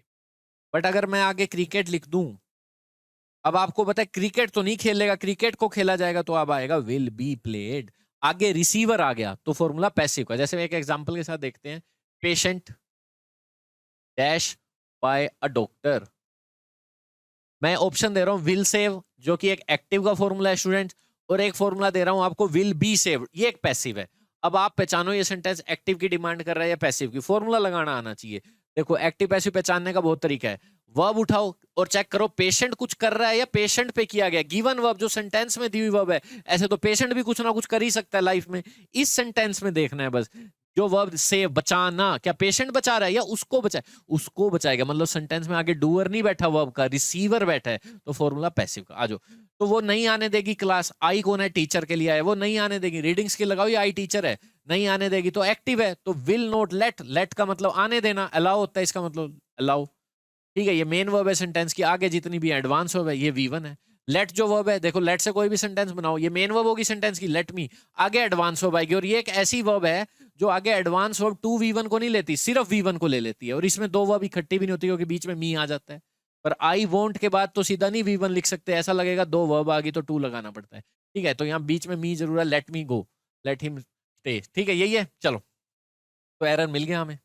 बट अगर मैं आगे क्रिकेट लिख दूं, अब आपको पता है क्रिकेट तो नहीं खेलेगा, क्रिकेट को खेला जाएगा, तो अब आएगा विल बी प्लेड। आगे रिसीवर आ गया तो फॉर्मूला पैसिव का। जैसे एक एग्जांपल के साथ देखते हैं। Patient dash by a doctor. मैं ऑप्शन दे रहा हूं विल सेव, जो कि एक एक्टिव का फॉर्मूला है स्टूडेंट, और एक फॉर्मूला दे रहा हूं आपको विल बी सेव, ये एक पैसिव है। अब आप पहचानो ये सेंटेंस एक्टिव की डिमांड कर रहा है या पैसिव की, फॉर्मूला लगाना आना चाहिए। देखो एक्टिव पैसिव पहचानने का बहुत तरीका है। वर्ब उठाओ और चेक करो पेशेंट कुछ कर रहा है या पेशेंट पे किया गया। गिवन वर्ब जो सेंटेंस में दी हुई वर्ब है, ऐसे तो पेशेंट भी कुछ ना कुछ कर ही सकता है लाइफ में। इस सेंटेंस में देखना है बस, जो वर्ब सेव बचाना, क्या पेशेंट बचा रहा है या उसको बचाए, उसको बचाएगा। मतलब सेंटेंस में आगे डूअर नहीं बैठा वर्ब का, रिसीवर बैठा है, तो फॉर्मूला पैसिव का। आ जाओ। तो वो नहीं आने देगी क्लास, आई कौन है, टीचर के लिए है, वो नहीं आने देगी। रीडिंग स्किल लगाओ, ये आई टीचर है, नहीं आने देगी, तो एक्टिव है, तो विल नॉट लेट। लेट का मतलब आने देना, अलाउ होता है इसका मतलब अलाउ। ठीक है, ये मेन वर्ब है सेंटेंस की, आगे जितनी भी एडवांस वर्ब है ये V1 है। लेट जो वर्ब है, देखो लेट से कोई भी सेंटेंस बनाओ, ये मेन वर्ब होगी सेंटेंस की, लेट मी, आगे एडवांस वर्ब आएगी। और ये एक ऐसी वर्ब है जो आगे एडवांस वर्ब टू V1 को नहीं लेती, सिर्फ V1 को ले लेती है। और इसमें दो वर्ब इकट्ठी भी नहीं होती क्योंकि बीच में मी आ जाता है। पर आई वॉन्ट के बाद तो सीधा नहीं V1 लिख सकते, ऐसा लगेगा दो वर्ब आ गई तो टू लगाना पड़ता है। ठीक है, तो यहाँ बीच में मी जरूर है, लेट मी गो, लेट हिम स्टे। ठीक है, यही है। चलो, तो एरर मिल गया हमें।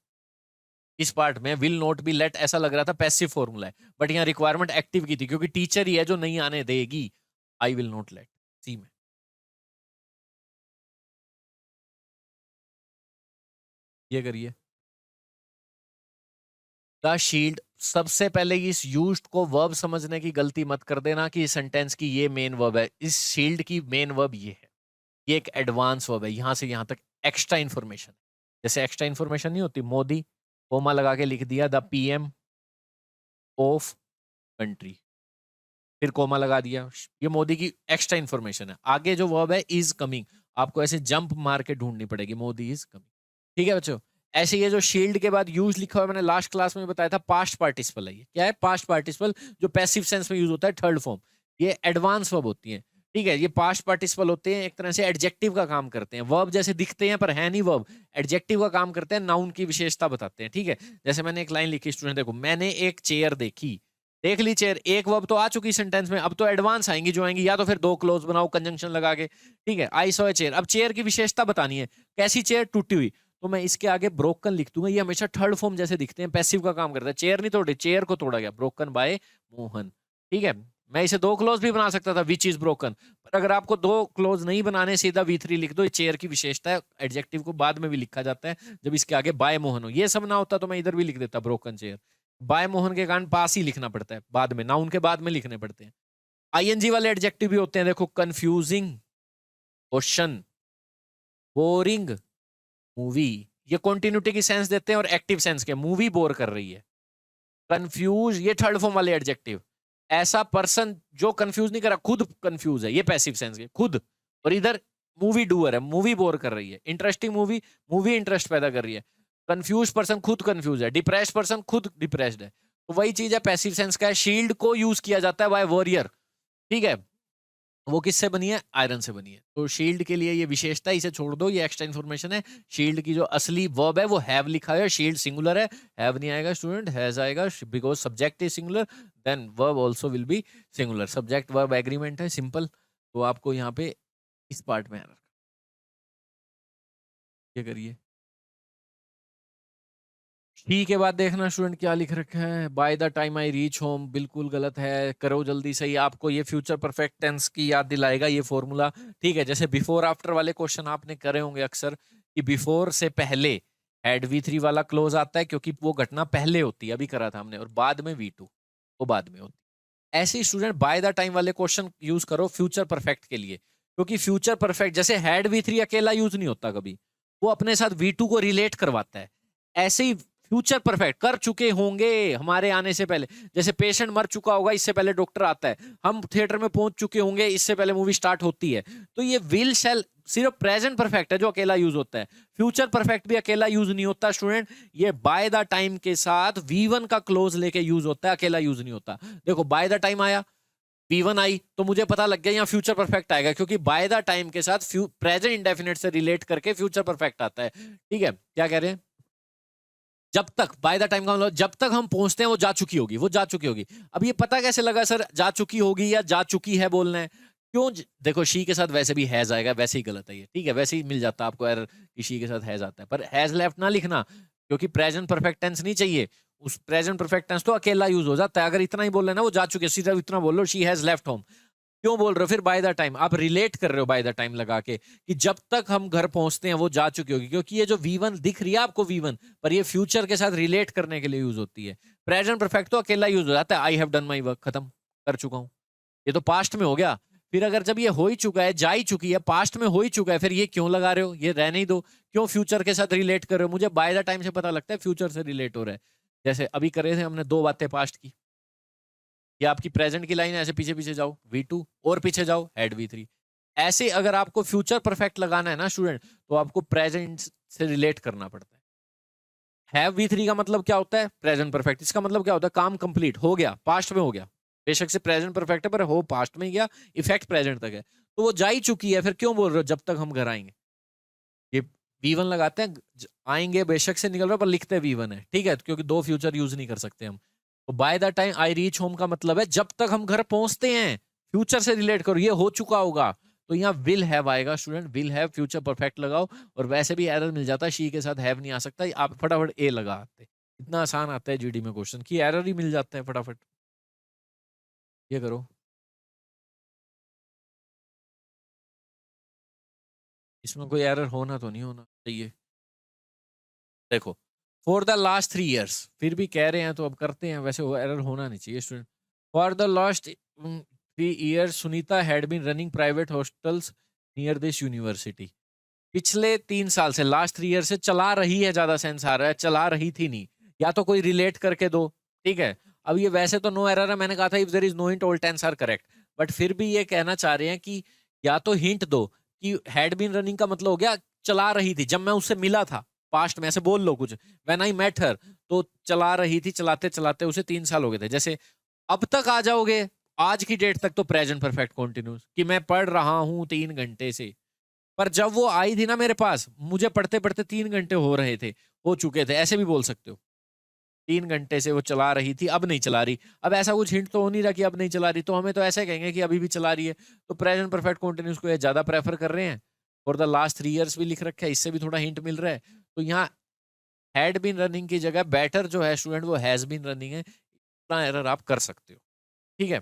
इस पार्ट में विल नॉट बी लेट ऐसा लग रहा था पैसिव फॉर्मूला है, बट यहाँ रिक्वायरमेंट एक्टिव की थी क्योंकि टीचर ही है जो नहीं आने देगी। आई विल नॉट लेट, सी में। ये करिए। द शील्ड, सबसे पहले इस यूज्ड को वर्ब समझने की गलती मत कर देना कि सेंटेंस की ये मेन वर्ब है। इस शील्ड की मेन वर्ब ये है, ये एक एडवांस वर्ब है। यहां से यहां तक एक्स्ट्रा इंफॉर्मेशन, जैसे एक्स्ट्रा इंफॉर्मेशन नहीं होती, मोदी कोमा लगा के लिख दिया द पीएम ऑफ कंट्री, फिर कोमा लगा दिया, ये मोदी की एक्स्ट्रा इंफॉर्मेशन है। आगे जो वर्ब है इज कमिंग, आपको ऐसे जंप मार के ढूंढनी पड़ेगी, मोदी इज कमिंग। ठीक है बच्चों। ऐसे ये जो शील्ड के बाद यूज लिखा हुआ है, मैंने लास्ट क्लास में बताया था, पास्ट पार्टिसिपल है। ये क्या है? पास्ट पार्टिसिपल, जो पैसिव सेंस में यूज होता है, थर्ड फॉर्म। ये एडवांस वर्ब होती है। ठीक है, ये पास्ट पार्टिसिपल होते हैं, एक तरह से एडजेक्टिव का काम करते हैं। वर्ब जैसे दिखते हैं पर है नहीं वर्ब, एडजेक्टिव का काम करते हैं, नाउन की विशेषता बताते हैं। ठीक है, जैसे मैंने एक लाइन लिखी, स्टूडेंट देखो, मैंने एक चेयर देखी, देख ली चेयर, एक वर्ब तो आ चुकी सेंटेंस में, अब तो एडवांस आएंगी जो आएंगी, या तो फिर दो क्लोज बनाओ कंजंक्शन लगा के। ठीक है, आई सॉ ए चेयर, अब चेयर की विशेषता बतानी है, कैसी चेयर? टूटी हुई। तो मैं इसके आगे ब्रोकन लिख दूंगा, ये हमेशा थर्ड फॉर्म जैसे दिखते हैं, पैसिव का काम करता है। चेयर नहीं तोड़ी, चेयर को तोड़ा गया, ब्रोकन बाय मोहन। ठीक है, मैं इसे दो क्लोज भी बना सकता था, विच इज ब्रोकन, पर अगर आपको दो क्लोज नहीं बनाने, सीधा V3 लिख दो, चेयर की विशेषता है। एडजेक्टिव को बाद में भी लिखा जाता है जब इसके आगे बाय मोहन हो। ये सब ना होता तो मैं इधर भी लिख देता ब्रोकन चेयर। बाय मोहन के कारण पास ही लिखना पड़ता है, बाद में नाउन के बाद में लिखने पड़ते हैं। आईएनजी वाले एडजेक्टिव भी होते हैं, देखो, कंफ्यूजिंग क्वेश्चन, बोरिंग मूवी, ये कंटिन्यूटी की सेंस देते हैं और एक्टिव सेंस के, मूवी बोर कर रही है। कंफ्यूज, ये थर्ड फॉर्म वाले एडजेक्टिव। ऐसा पर्सन जो कंफ्यूज नहीं करा, खुद कंफ्यूज है, ये पैसिव सेंस के, खुद। और इधर मूवी डूअर है, मूवी बोर कर रही है। इंटरेस्टिंग मूवी, मूवी इंटरेस्ट पैदा कर रही है। कंफ्यूज पर्सन खुद कंफ्यूज है, डिप्रेस्ड पर्सन खुद डिप्रेस्ड है। तो वही चीज है, पैसिव सेंस का है। शील्ड को यूज किया जाता है बाय वॉरियर। ठीक है, वो किससे बनी है? आयरन से बनी है। तो शील्ड के लिए ये विशेषता, इसे छोड़ दो, ये एक्स्ट्रा इन्फॉर्मेशन है। शील्ड की जो असली वर्ब है वो हैव लिखा है, शील्ड सिंगुलर है, हैव नहीं आएगा स्टूडेंट, हैज आएगा, because subject is singular, then verb also will be singular. Subject verb agreement है, सिंपल। तो आपको यहाँ पे इस पार्ट में आना, ये करिए। शी के बाद देखना स्टूडेंट क्या लिख रखा है, by the time I reach home, बिल्कुल गलत है, करो जल्दी सही। आपको ये फ्यूचर परफेक्ट टेंस की याद दिलाएगा ये फॉर्मूला। ठीक है, जैसे बिफोर आफ्टर वाले क्वेश्चन आपने करे होंगे अक्सर, कि बिफोर से पहले हैड V3 वाला क्लोज आता है क्योंकि वो घटना पहले होती है, अभी करा था हमने, और बाद में V2 वो बाद में होती है। ऐसे ही स्टूडेंट बाय द टाइम वाले क्वेश्चन यूज करो फ्यूचर परफेक्ट के लिए, क्योंकि फ्यूचर परफेक्ट जैसे हैड V3 अकेला यूज नहीं होता कभी, वो अपने साथ V2 को रिलेट करवाता है। ऐसे ही फ्यूचर परफेक्ट कर चुके होंगे हमारे आने से पहले, जैसे पेशेंट मर चुका होगा इससे पहले डॉक्टर आता है, हम थिएटर में पहुंच चुके होंगे इससे पहले मूवी स्टार्ट होती है। तो ये विल शैल सिर्फ प्रेजेंट परफेक्ट है जो अकेला यूज होता है, फ्यूचर परफेक्ट भी अकेला यूज नहीं होता स्टूडेंट। ये बाय द टाइम के साथ V1 का क्लोज लेके यूज होता है, अकेला यूज नहीं होता। देखो, बाय द टाइम आया, V1 आई, तो मुझे पता लग गया यहाँ फ्यूचर परफेक्ट आएगा, क्योंकि बाय द टाइम के साथ प्रेजेंट इंडेफिनिट से रिलेट करके फ्यूचर परफेक्ट आता है। ठीक है, क्या कह रहे हैं? जब तक, बाय द टाइम का मतलब जब तक हम पहुंचते हैं वो जा चुकी होगी, वो जा चुकी होगी। अब ये पता कैसे लगा सर जा चुकी होगी या जा चुकी है बोलना है? क्यों? देखो, शी के साथ वैसे भी हैज आएगा, वैसे ही गलत है ये। ठीक है, वैसे ही मिल जाता आपको एरर कि शी के साथ हैज आता है, पर हैज लेफ्ट ना लिखना, क्योंकि प्रेजेंट परफेक्ट टेंस नहीं चाहिए। उस प्रेजेंट परफेक्ट टेंस तो अकेला यूज हो जाता है। अगर इतना ही बोल रहे ना वो जा चुकी है, सीधा इतना बोल लो शी हैज लेफ्ट होम। क्यों बोल रहे हो फिर बाय द टाइम? आप रिलेट कर रहे हो बाय द टाइम लगा के कि जब तक हम घर पहुंचते हैं वो जा चुकी होगी, क्योंकि ये जो V1 दिख रही है आपको V1, पर ये फ्यूचर के साथ रिलेट करने के लिए यूज होती है। प्रेजेंट परफेक्ट तो अकेला यूज हो जाता है, I have done my work, खत्म, कर चुका हूं, ये तो पास्ट में हो गया। फिर अगर जब ये हो ही चुका है, जा ही चुकी है, पास्ट में हो ही चुका है, फिर ये क्यों लगा रहे हो? ये रहने ही दो, क्यों फ्यूचर के साथ रिलेट कर रहे हो? मुझे बाय द टाइम से पता लगता है फ्यूचर से रिलेट हो रहा है। जैसे अभी करे थे हमने दो बातें पास्ट की, ये आपकी प्रेजेंट की लाइन है, ऐसे पीछे पीछे जाओ V2 और पीछे जाओ हेड V3। ऐसे अगर आपको फ्यूचर परफेक्ट लगाना है ना स्टूडेंट, तो आपको प्रेजेंट से रिलेट करना पड़ता है। हैव V3 का मतलब क्या होता है? Present perfect. इसका मतलब क्या होता है? काम कंप्लीट हो गया, पास्ट में हो गया। बेशक से प्रेजेंट परफेक्ट है पर हो पास्ट में गया, इफेक्ट प्रेजेंट तक है, तो वो जा ही चुकी है। फिर क्यों बोल रहे हो जब तक हम घर आएंगे? ये V1 लगाते हैं, आएंगे बेशक से निकल रहा है पर लिखते हैं V1 है। ठीक है, क्योंकि दो फ्यूचर यूज नहीं कर सकते हम। तो by the time I reach home का मतलब है जब तक हम घर पहुंचते हैं, फ्यूचर से रिलेट करो, ये हो चुका होगा। तो यहाँ विल हैव आएगा student, will have future perfect लगाओ। और वैसे भी एरर मिल जाता है, शी के साथ हैव नहीं आ सकता, आप फटाफट ए लगा आते। इतना आसान आता है जीडी में क्वेश्चन कि एरर ही मिल जाते हैं फटाफट। ये करो, इसमें कोई एरर होना तो नहीं होना चाहिए। देखो, फॉर द लास्ट 3 years, फिर भी कह रहे हैं तो अब करते हैं, वैसे वो एरर होना नहीं चाहिए student. For the last 3 years Sunita had been running private hostels near this university. पिछले 3 साल से, लास्ट 3 years से चला रही है, ज्यादा सेंस आ रहा है, चला रही थी नहीं, या तो कोई रिलेट करके दो, ठीक है। अब ये वैसे तो नो एरर है, मैंने कहा था if there is no hint all tense are correct, but फिर भी ये कहना चाह रहे हैं कि या तो हिंट दो कि हैड बीन रनिंग का मतलब हो गया चला रही थी, जब मैं उससे मिला था, पास्ट में ऐसे बोल लो कुछ, व्हेन आई मेट हर, तो चला रही थी, चलाते चलाते उसे 3 साल हो गए थे। जैसे अब तक आ जाओगे, आज की डेट तक तो प्रेजेंट परफेक्ट कॉन्टिन्यूस, कि मैं पढ़ रहा हूं 3 घंटे से, पर जब वो आई थी ना मेरे पास, मुझे पढ़ते पढ़ते 3 घंटे हो रहे थे, हो चुके थे, ऐसे भी बोल सकते हो। 3 घंटे से वो चला रही थी, अब नहीं चला रही। अब ऐसा कुछ हिंट तो हो नहीं रहा कि अब नहीं चला रही, तो हमें तो ऐसे कहेंगे कि अभी भी चला रही है। तो प्रेजेंट परफेक्ट कॉन्टिन्यूस को ये ज्यादा प्रेफर कर रहे हैं। फॉर द लास्ट 3 years भी लिख रखा है, इससे भी थोड़ा हिंट मिल रहा है। तो यहाँ हैड बीन रनिंग की जगह बेटर जो है स्टूडेंट, वो हैज बीन रनिंग है। इतना एरर आप कर सकते हो, ठीक है।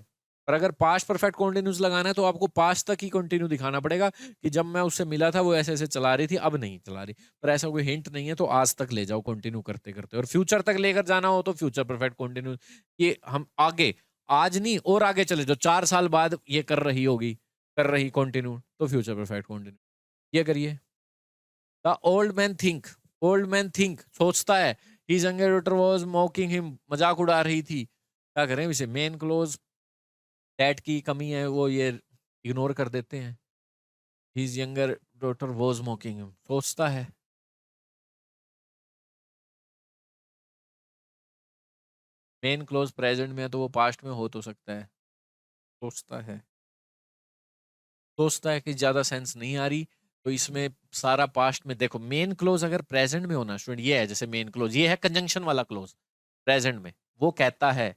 पर अगर पास्ट परफेक्ट कॉन्टिन्यूस लगाना है तो आपको पास्ट तक ही कंटिन्यू दिखाना पड़ेगा कि जब मैं उससे मिला था वो ऐसे ऐसे चला रही थी, अब नहीं चला रही। पर ऐसा कोई हिंट नहीं है, तो आज तक ले जाओ कंटिन्यू करते करते। और फ्यूचर तक लेकर जाना हो तो फ्यूचर परफेक्ट कॉन्टिन्यूस, ये हम आगे, आज नहीं और आगे चले जाओ, 4 साल बाद ये कर रही होगी, कर रही कंटिन्यू, तो फ्यूचर परफेक्ट कॉन्टिन्यू। ये करिए। The old man think, old man think सोचता है, his younger daughter was मॉकिंग him, मजाक उड़ा रही थी। क्या करें इसे, मेन क्लोज डैड की कमी है, वो ये इग्नोर कर देते हैं। His younger daughter was मॉकिंग him, सोचता है। मेन क्लोज प्रेजेंट में है तो वो पास्ट में हो तो सकता है, सोचता है। सोचता है कि ज्यादा सेंस नहीं आ रही, तो इसमें सारा पास्ट में देखो। मेन क्लोज अगर प्रेजेंट में होना स्टूडेंट, ये है जैसे मेन क्लोज, ये है कंजंक्शन वाला क्लोज प्रेजेंट में, वो कहता है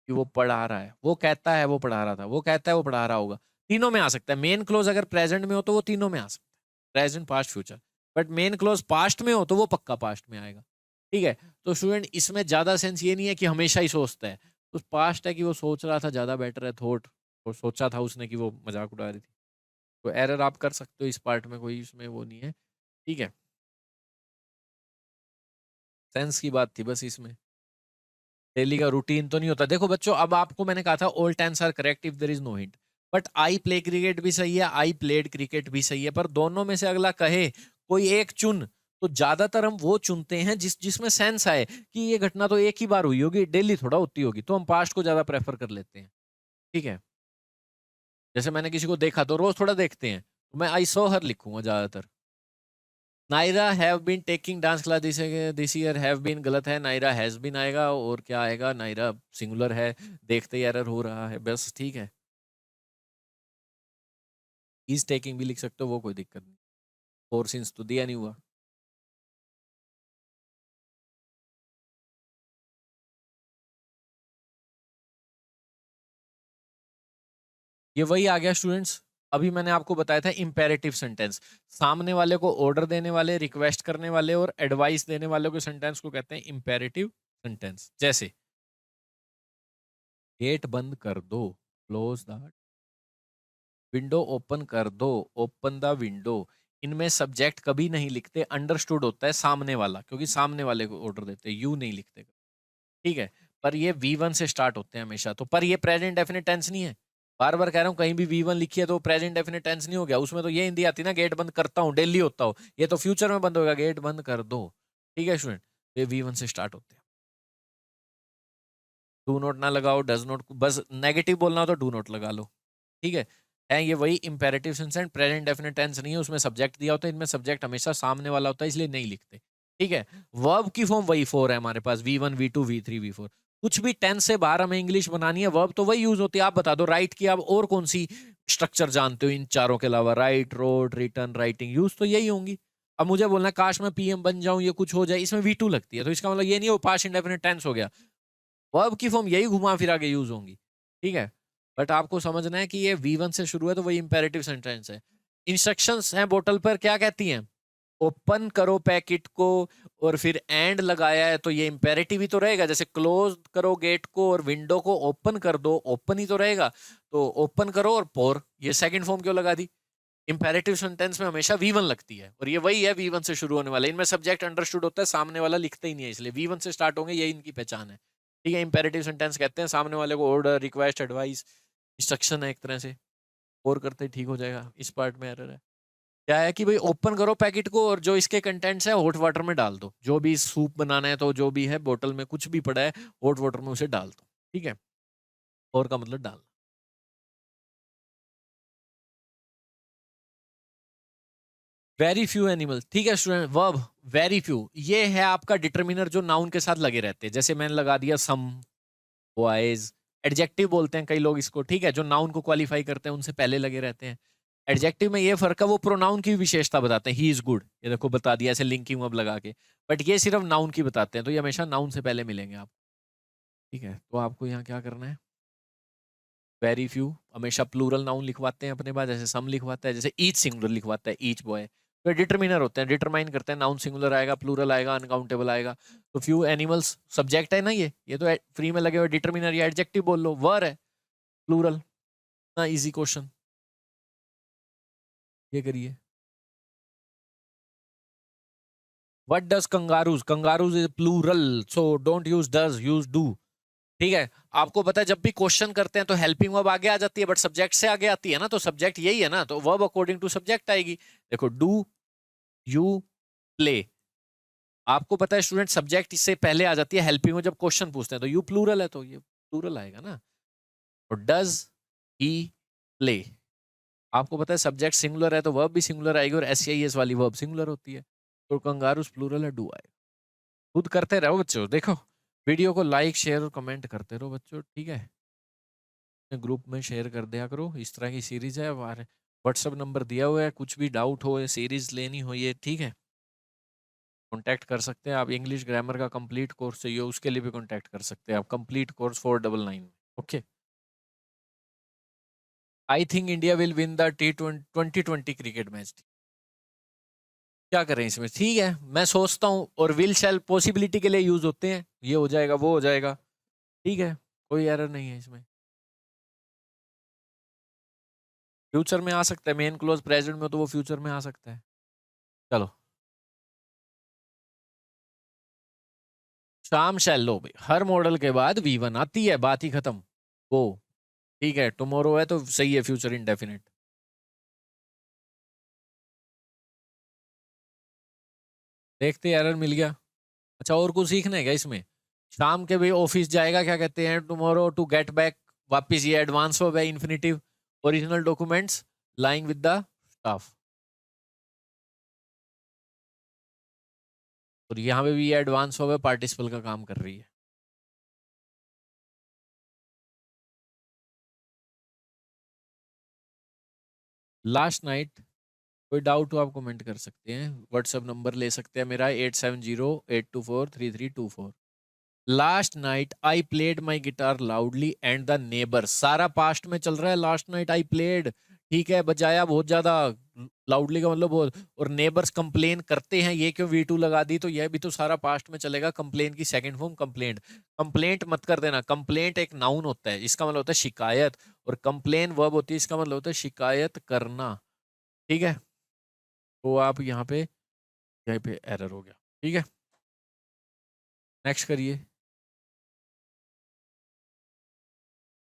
कि वो पढ़ा रहा है, वो कहता है वो पढ़ा रहा था, वो कहता है वो पढ़ा रहा होगा, तीनों में आ सकता है। मेन क्लोज अगर प्रेजेंट में हो तो वो तीनों में आ सकता है, present past future. But main close past में हो तो वो पक्का पास्ट में आएगा, ठीक है। तो स्टूडेंट इसमें ज्यादा सेंस ये नहीं है कि हमेशा ही सोचता है, उस पास्ट है कि वो सोच रहा था, ज्यादा बेटर है थॉट, और सोचा था उसने कि वो मजाक उड़ा रही थी। तो एरर आप कर सकते हो इस पार्ट में, कोई इसमें वो नहीं है, ठीक है। सेंस की बात थी बस इसमें, डेली का रूटीन तो नहीं होता। देखो बच्चों, अब आपको मैंने कहा था all tense are correct if there is no hint, but I play cricket भी सही है, आई प्लेड क्रिकेट भी सही है, पर दोनों में से अगला कहे कोई एक चुन, तो ज्यादातर हम वो चुनते हैं जिसमें सेंस आए कि ये घटना तो एक ही बार हुई होगी, डेली थोड़ा होती होगी, तो हम पास्ट को ज्यादा प्रेफर कर लेते हैं, ठीक है। जैसे मैंने किसी को देखा तो रोज थोड़ा देखते हैं, तो मैं आई सॉ हर लिखूंगा ज्यादातर। Naira have been taking dance class this year, have been गलत है, नायरा हैज बीन आएगा, और क्या आएगा, नायरा सिंगुलर है, देखते ही एरर हो रहा है, बस ठीक है। इज टेकिंग भी लिख सकते हो, वो कोई दिक्कत नहीं, फोर सिंस तो दिया नहीं हुआ। ये वही आ गया स्टूडेंट्स, अभी मैंने आपको बताया था इंपेरेटिव सेंटेंस, सामने वाले को ऑर्डर देने वाले, रिक्वेस्ट करने वाले और एडवाइस देने वाले को सेंटेंस को कहते हैं इंपेरेटिव सेंटेंस। जैसे गेट बंद कर दो, क्लोज द, विंडो ओपन कर दो, ओपन द विंडो। इनमें सब्जेक्ट कभी नहीं लिखते, अंडरस्टूड होता है सामने वाला, क्योंकि सामने वाले को ऑर्डर देते हैं, यू नहीं लिखते, ठीक है। पर ये V1 से स्टार्ट होते हैं हमेशा, तो पर ये प्रेजेंट डेफिनेट टेंस नहीं है। बार बार कह रहा हूँ, कहीं भी V1 लिखी है तो प्रेजेंट डेफिनेट टेंस नहीं हो गया, उसमें तो ये हिंदी आती ना, गेट बंद करता हूँ, डेली होता हो, ये तो फ्यूचर में बंद होगा, गेट बंद कर दो, ठीक है स्टूडेंट। ये V1 से स्टार्ट होते हैं। डू नॉट ना लगाओ, डज नॉट, बस नेगेटिव बोलना हो तो डू नॉट लगा लो, ठीक है ये वही imperative sense and present definite tense नहीं है, उसमें सब्जेक्ट दिया होता है, इनमें सब्जेक्ट हमेशा सामने वाला होता है, इसलिए नहीं लिखते, ठीक है। वर्ब की फॉर्म वही 4 है हमारे पास, V1 V2 V3 V4। कुछ भी टेंस से बाहर हमें इंग्लिश बनानी है, वर्ब तो वही यूज होती है। आप बता दो राइट की आप और कौन सी स्ट्रक्चर जानते हो इन चारों के अलावा, right, road, return, writing, use तो यही होंगी। अब मुझे बोलना है काश मैं PM बन जाऊं, ये कुछ हो जाए, इसमें V2 लगती है, तो इसका मतलब ये नहीं हो पास्ट इंडेफिनिट टेंस हो गया, वर्ब की फॉर्म यही घुमा फिरा के यूज होंगी, ठीक है। बट आपको समझना है कि ये V1 से शुरू है तो वही इंपेरेटिव सेंटेंस है। इंस्ट्रक्शंस हैं बोतल पर, क्या कहती हैं, ओपन करो पैकेट को और फिर एंड लगाया है तो ये इंपेरेटिव ही तो रहेगा। जैसे क्लोज करो गेट को और विंडो को ओपन कर दो, ओपन ही तो रहेगा। तो ओपन करो और पोर, ये सेकंड फॉर्म क्यों लगा दी? इंपेरेटिव सेंटेंस में हमेशा V1 लगती है और ये वही है V1 से शुरू होने वाला। इनमें सब्जेक्ट अंडरस्टूड होता है, सामने वाला लिखता ही नहीं है, इसलिए V1 से स्टार्ट होंगे, यही इनकी पहचान है। ठीक है, इंपेरेटिव सेंटेंस कहते हैं सामने वाले को ऑर्डर, रिक्वेस्ट, एडवाइस, इंस्ट्रक्शन है एक तरह से। और करते ही ठीक हो जाएगा। इस पार्ट में एरर है। क्या है कि भाई ओपन करो पैकेट को और जो इसके कंटेंट्स है हॉट वाटर में डाल दो। जो भी सूप बनाना है तो जो भी है बोतल में कुछ भी पड़ा है हॉट वाटर में उसे डाल दो। ठीक है, और का मतलब डाल। वेरी फ्यू एनिमल, ठीक है स्टूडेंट, वर्ब वेरी फ्यू, ये है आपका डिटर्मिनर जो नाउन के साथ लगे रहते हैं। जैसे मैंने लगा दिया सम, बॉयज। एडजेक्टिव बोलते हैं कई लोग इसको, ठीक है, जो नाउन को क्वालिफाई करते हैं उनसे पहले लगे रहते हैं। एडजेक्टिव में ये फर्क है, वो प्रोनाउन की विशेषता बताते हैं। ही इज गुड, ये देखो बता दिया ऐसे लिंकिंग वर्ब लगा के। बट ये सिर्फ नाउन की बताते हैं, तो ये हमेशा नाउन से पहले मिलेंगे आप। ठीक है, तो आपको यहाँ क्या करना है, वेरी फ्यू हमेशा प्लूरल नाउन लिखवाते हैं अपने पास, जैसे सम लिखवाता है, जैसे ईच सिंगुलर लिखवाता है, ईच बॉय। तो डिटरमिनर होते हैं, डिटरमाइन करते हैं नाउन सिंगुलर आएगा, प्लूरल आएगा, अनकाउंटेबल आएगा। तो फ्यू एनिमल्स सब्जेक्ट है ना, ये तो फ्री में लगे हुए डिटरमिनर या एडजेक्टिव बोल लो, वर है प्लूरल ना। इजी क्वेश्चन, ये करिए। What does kangaroos, kangaroos is plural, so don't use does, use do. ठीक है, आपको पता है जब भी क्वेश्चन करते हैं तो हेल्पिंग वर्ब आगे आ जाती है, बट सब्जेक्ट से आगे आती है ना, तो सब्जेक्ट यही है ना, तो वर्ब अकॉर्डिंग टू सब्जेक्ट आएगी। देखो डू, यू, प्ले। आपको पता है स्टूडेंट सब्जेक्ट इससे पहले आ जाती है हेल्पिंग वर्ब जब क्वेश्चन पूछते हैं, तो यू प्लूरल है तो ये प्लूरल आएगा ना। और डज ही प्ले, आपको पता है सब्जेक्ट सिंगुलर है तो वर्ब भी सिंगुलर आएगी, और एस वाली वर्ब सिंगुलर होती है। तो कंगारूस प्लूरल है, डू आएगा। खुद करते रहो बच्चों, देखो वीडियो को लाइक शेयर और कमेंट करते रहो बच्चों, ठीक है। ग्रुप में शेयर कर दिया करो, इस तरह की सीरीज है। व्हाट्सएप नंबर दिया हुआ है, कुछ भी डाउट हो, सीरीज लेनी हो ये, ठीक है, कांटेक्ट कर सकते हैं आप। इंग्लिश ग्रामर का कंप्लीट कोर्स चाहिए उसके लिए भी कांटेक्ट कर सकते हैं आप, complete course 499। Okay, I think India will win the T20 cricket match. क्या करें इसमें, ठीक है, मैं सोचता हूँ, और विल शैल पॉसिबिलिटी के लिए यूज होते हैं, ये हो जाएगा वो हो जाएगा, ठीक है, कोई एरर नहीं है इसमें। फ्यूचर में आ सकता है, मेन क्लोज प्रेजेंट में हो तो वो फ्यूचर में आ सकता है। चलो, शाम शैल लो भाई, हर मॉडल के बाद V1 आती है, बात ही खत्म। वो ठीक है, टुमारो है तो सही है, फ्यूचर इंडेफिनिट। देखते एरर मिल गया। अच्छा, और कुछ सीखना है क्या इसमें? शाम के भाई ऑफिस जाएगा, क्या कहते हैं, टुमारो टू गेट बैक, वापिस ये एडवांस वर्ब है, infinitive, original documents lying with the staff. और यहाँ पे भी ये एडवांस वर्ब है, पार्टिसिपल का काम कर रही है। लास्ट नाइट, कोई डाउट हो आप कमेंट कर सकते हैं, व्हाट्सएप नंबर ले सकते हैं मेरा 8708243324। Last night I played my guitar loudly and the neighbour, सारा पास्ट में चल रहा है, लास्ट नाइट आई प्लेड, ठीक है, बजाया बहुत ज्यादा, लाउडली का मतलब बहुत, और नेबर्स कंप्लेन करते हैं, ये क्यों V2 लगा दी, तो यह भी तो सारा पास्ट में चलेगा। कंप्लेन की सेकंड फॉर्म कंप्लेंट, कंप्लेंट मत कर देना, कंप्लेंट एक नाउन होता है, इसका मतलब होता है शिकायत, और कंप्लेन वर्ब होती है, इसका मतलब होता है शिकायत करना, ठीक है। तो आप यहाँ पे एरर हो गया, ठीक है, नेक्स्ट करिए।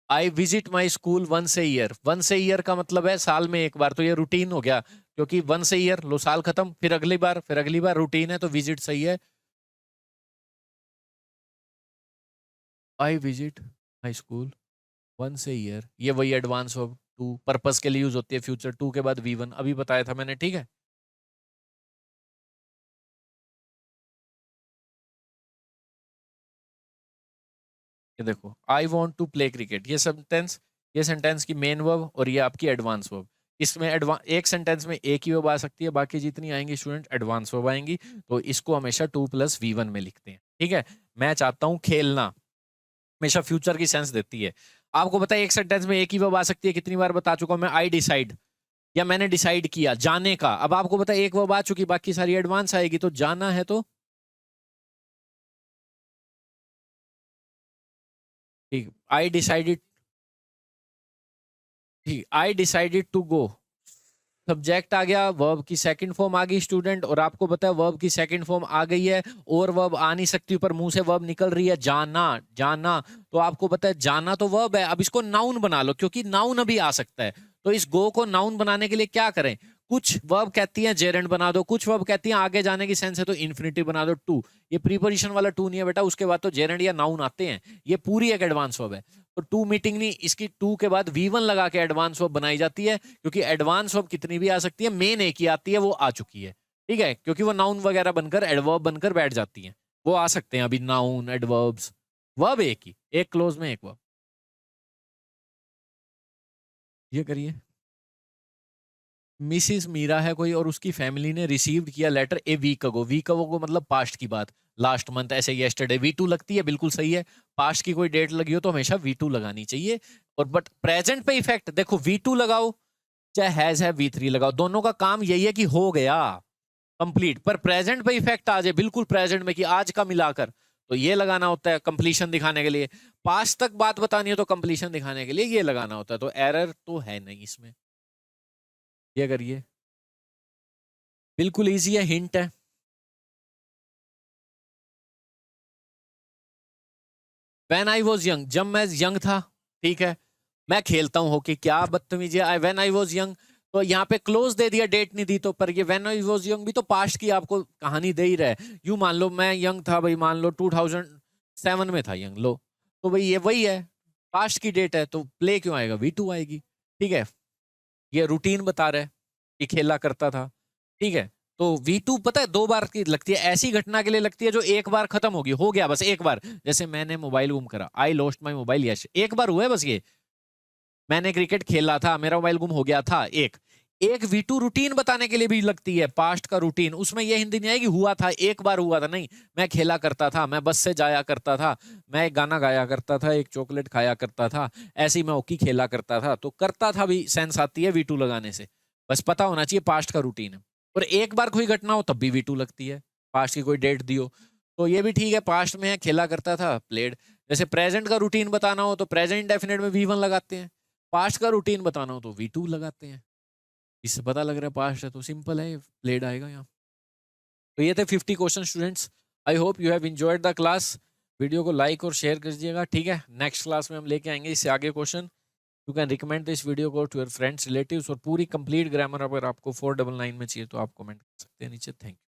I visit my school once a year, once a year का मतलब है साल में एक बार, तो ये रूटीन हो गया, क्योंकि वंस ए ईयर लो साल खत्म, फिर अगली बार, फिर अगली बार, रूटीन है तो विजिट सही है। I visit my school once a year, ये वही एडवांस वर्ब टू पर्पस के लिए यूज होती है, फ्यूचर टू के बाद V1 अभी बताया था मैंने, ठीक है। ये देखो, I want to play cricket, ये सेंटेंस की मेन वर्ब और ये आपकी एडवांस वर्ब। इसमें एक सेंटेंस में एक ही वर्ब आ सकती है, बाकी जितनी आएंगी स्टूडेंट एडवांस वर्ब आएंगी, तो इसको हमेशा 2+V1 में लिखते हैं, ठीक है। मैं चाहता हूं खेलना, हमेशा फ्यूचर की सेंस देती है। आपको पता है एक सेंटेंस में एक ही वर्ब आ सकती है, कितनी बार बता चुका हूं मैं, आई डिसाइड, या मैंने डिसाइड किया जाने का। अब आपको पता है एक वर्ब आ चुकी, बाकी सारी एडवांस आएगी, तो जाना है तो ठीक, आई डिसाइडेड, ठीक, I decided to go, subject आ गया, वर्ब की सेकंड फॉर्म आ गई स्टूडेंट, और आपको पता है वर्ब की सेकंड फॉर्म आ गई है, और वर्ब आ नहीं सकती, पर मुंह से वर्ब निकल रही है, जाना, जाना। तो आपको पता है जाना तो वर्ब है, अब इसको नाउन बना लो, क्योंकि नाउन अभी आ सकता है। तो इस गो को नाउन बनाने के लिए क्या करें, कुछ वर्ब कहती है जेरेंड बना दो, कुछ वर्ब कहती है आगे जाने की सेंस है तो इन्फिनिटिव बना दो टू। ये प्रीपोजिशन वाला टू नहीं है बेटा, उसके बाद तो जेरेंड या नाउन आते हैं, ये पूरी एक एडवांस वर्ब है। तो टू मीटिंग नहीं, इसकी टू के बाद वी वन लगा के एडवांस वर्ब बनाई जाती है, क्योंकि एडवांस वर्ब कितनी भी आ सकती है, मेन एक ही आती है, वो आ चुकी है। ठीक है, क्योंकि वो नाउन वगैरह बनकर एडवर्ब बनकर बैठ जाती है, वो आ सकते हैं अभी नाउन एडवर्ब्स, वर्ब एक ही, एक क्लोज में एक वर्ब। ये करिए, मिसिस मीरा है कोई और उसकी फैमिली ने रिसीव्ड किया letter a week ago, week ago को मतलब पास्ट की बात, लास्ट मंथ, ऐसे येस्टरडे, वी टू लगती है, बिल्कुल सही है। पास्ट की कोई डेट लगी हो तो हमेशा वी टू लगानी चाहिए। और बट प्रेजेंट पे इफेक्ट देखो, वी टू लगाओ चाहे हैज है वी थ्री लगाओ, दोनों का काम यही है कि हो गया कंप्लीट, पर प्रेजेंट पे इफेक्ट आ जाए बिल्कुल प्रेजेंट में कि आज का मिलाकर, तो ये लगाना होता है कंप्लीशन दिखाने के लिए। पास्ट तक बात बतानी हो तो कंप्लीशन दिखाने के लिए ये लगाना होता है, तो एरर तो है नहीं इसमें। ये करिए, बिल्कुल इजी है, हिंट है। व्हेन आई वॉज यंग, जब मैं यंग था, ठीक है, मैं खेलता हूँ हॉकी, क्या बदतमीजी है, व्हेन आई वॉज यंग, तो यहाँ पे क्लोज दे दिया, डेट नहीं दी, तो पर ये व्हेन आई वॉज यंग भी तो पास्ट की आपको कहानी दे ही रहा है। यूं मान लो मैं यंग था भाई, मान लो 2007 में था यंग, लो तो भाई ये वही है, पास्ट की डेट है, तो प्ले क्यों आएगा, वी टू आएगी। ठीक है, ये रूटीन बता रहा है कि खेला करता था। ठीक है, तो V2 पता है दो बार की लगती है, ऐसी घटना के लिए लगती है जो एक बार खत्म होगी, हो गया बस एक बार, जैसे मैंने मोबाइल गुम करा, I lost my mobile, yes, एक बार हुआ है बस ये। मैंने क्रिकेट खेला था, मेरा मोबाइल गुम हो गया था, एक एक V2 रूटीन बताने के लिए भी लगती है, पास्ट का रूटीन, उसमें ये हिंदी नहीं आएगी हुआ था, एक बार हुआ था, नहीं, मैं खेला करता था, मैं बस से जाया करता था, मैं एक गाना गाया करता था, एक चॉकलेट खाया करता था, ऐसे ही मैं हॉकी खेला करता था, तो करता था भी सेंस आती है V2 लगाने से, बस पता होना चाहिए पास्ट का रूटीन है। और एक बार कोई घटना हो तब भी V2 लगती है, पास्ट की कोई डेट दी हो, तो ये भी ठीक है, पास्ट में है, खेला करता था, प्लेड। जैसे प्रेजेंट का रूटीन बताना हो तो प्रेजेंट इंडेफिनिट में V1 लगाते हैं, पास्ट का रूटीन बताना हो तो V2 लगाते हैं। इससे पता लग रहा है पास्ट है, तो सिंपल है, प्लेड आएगा यहाँ। तो ये थे 50 question students. I hope you have enjoyed the class. Video को लाइक और शेयर कर दीजिएगा, ठीक है। नेक्स्ट क्लास में हम लेके आएंगे इससे आगे question. You can recommend this video को टू योर फ्रेंड्स रिलेटिव्स, और पूरी कंप्लीट ग्रामर अगर आपको 499 में चाहिए तो आप कमेंट कर सकते हैं नीचे। Thank you.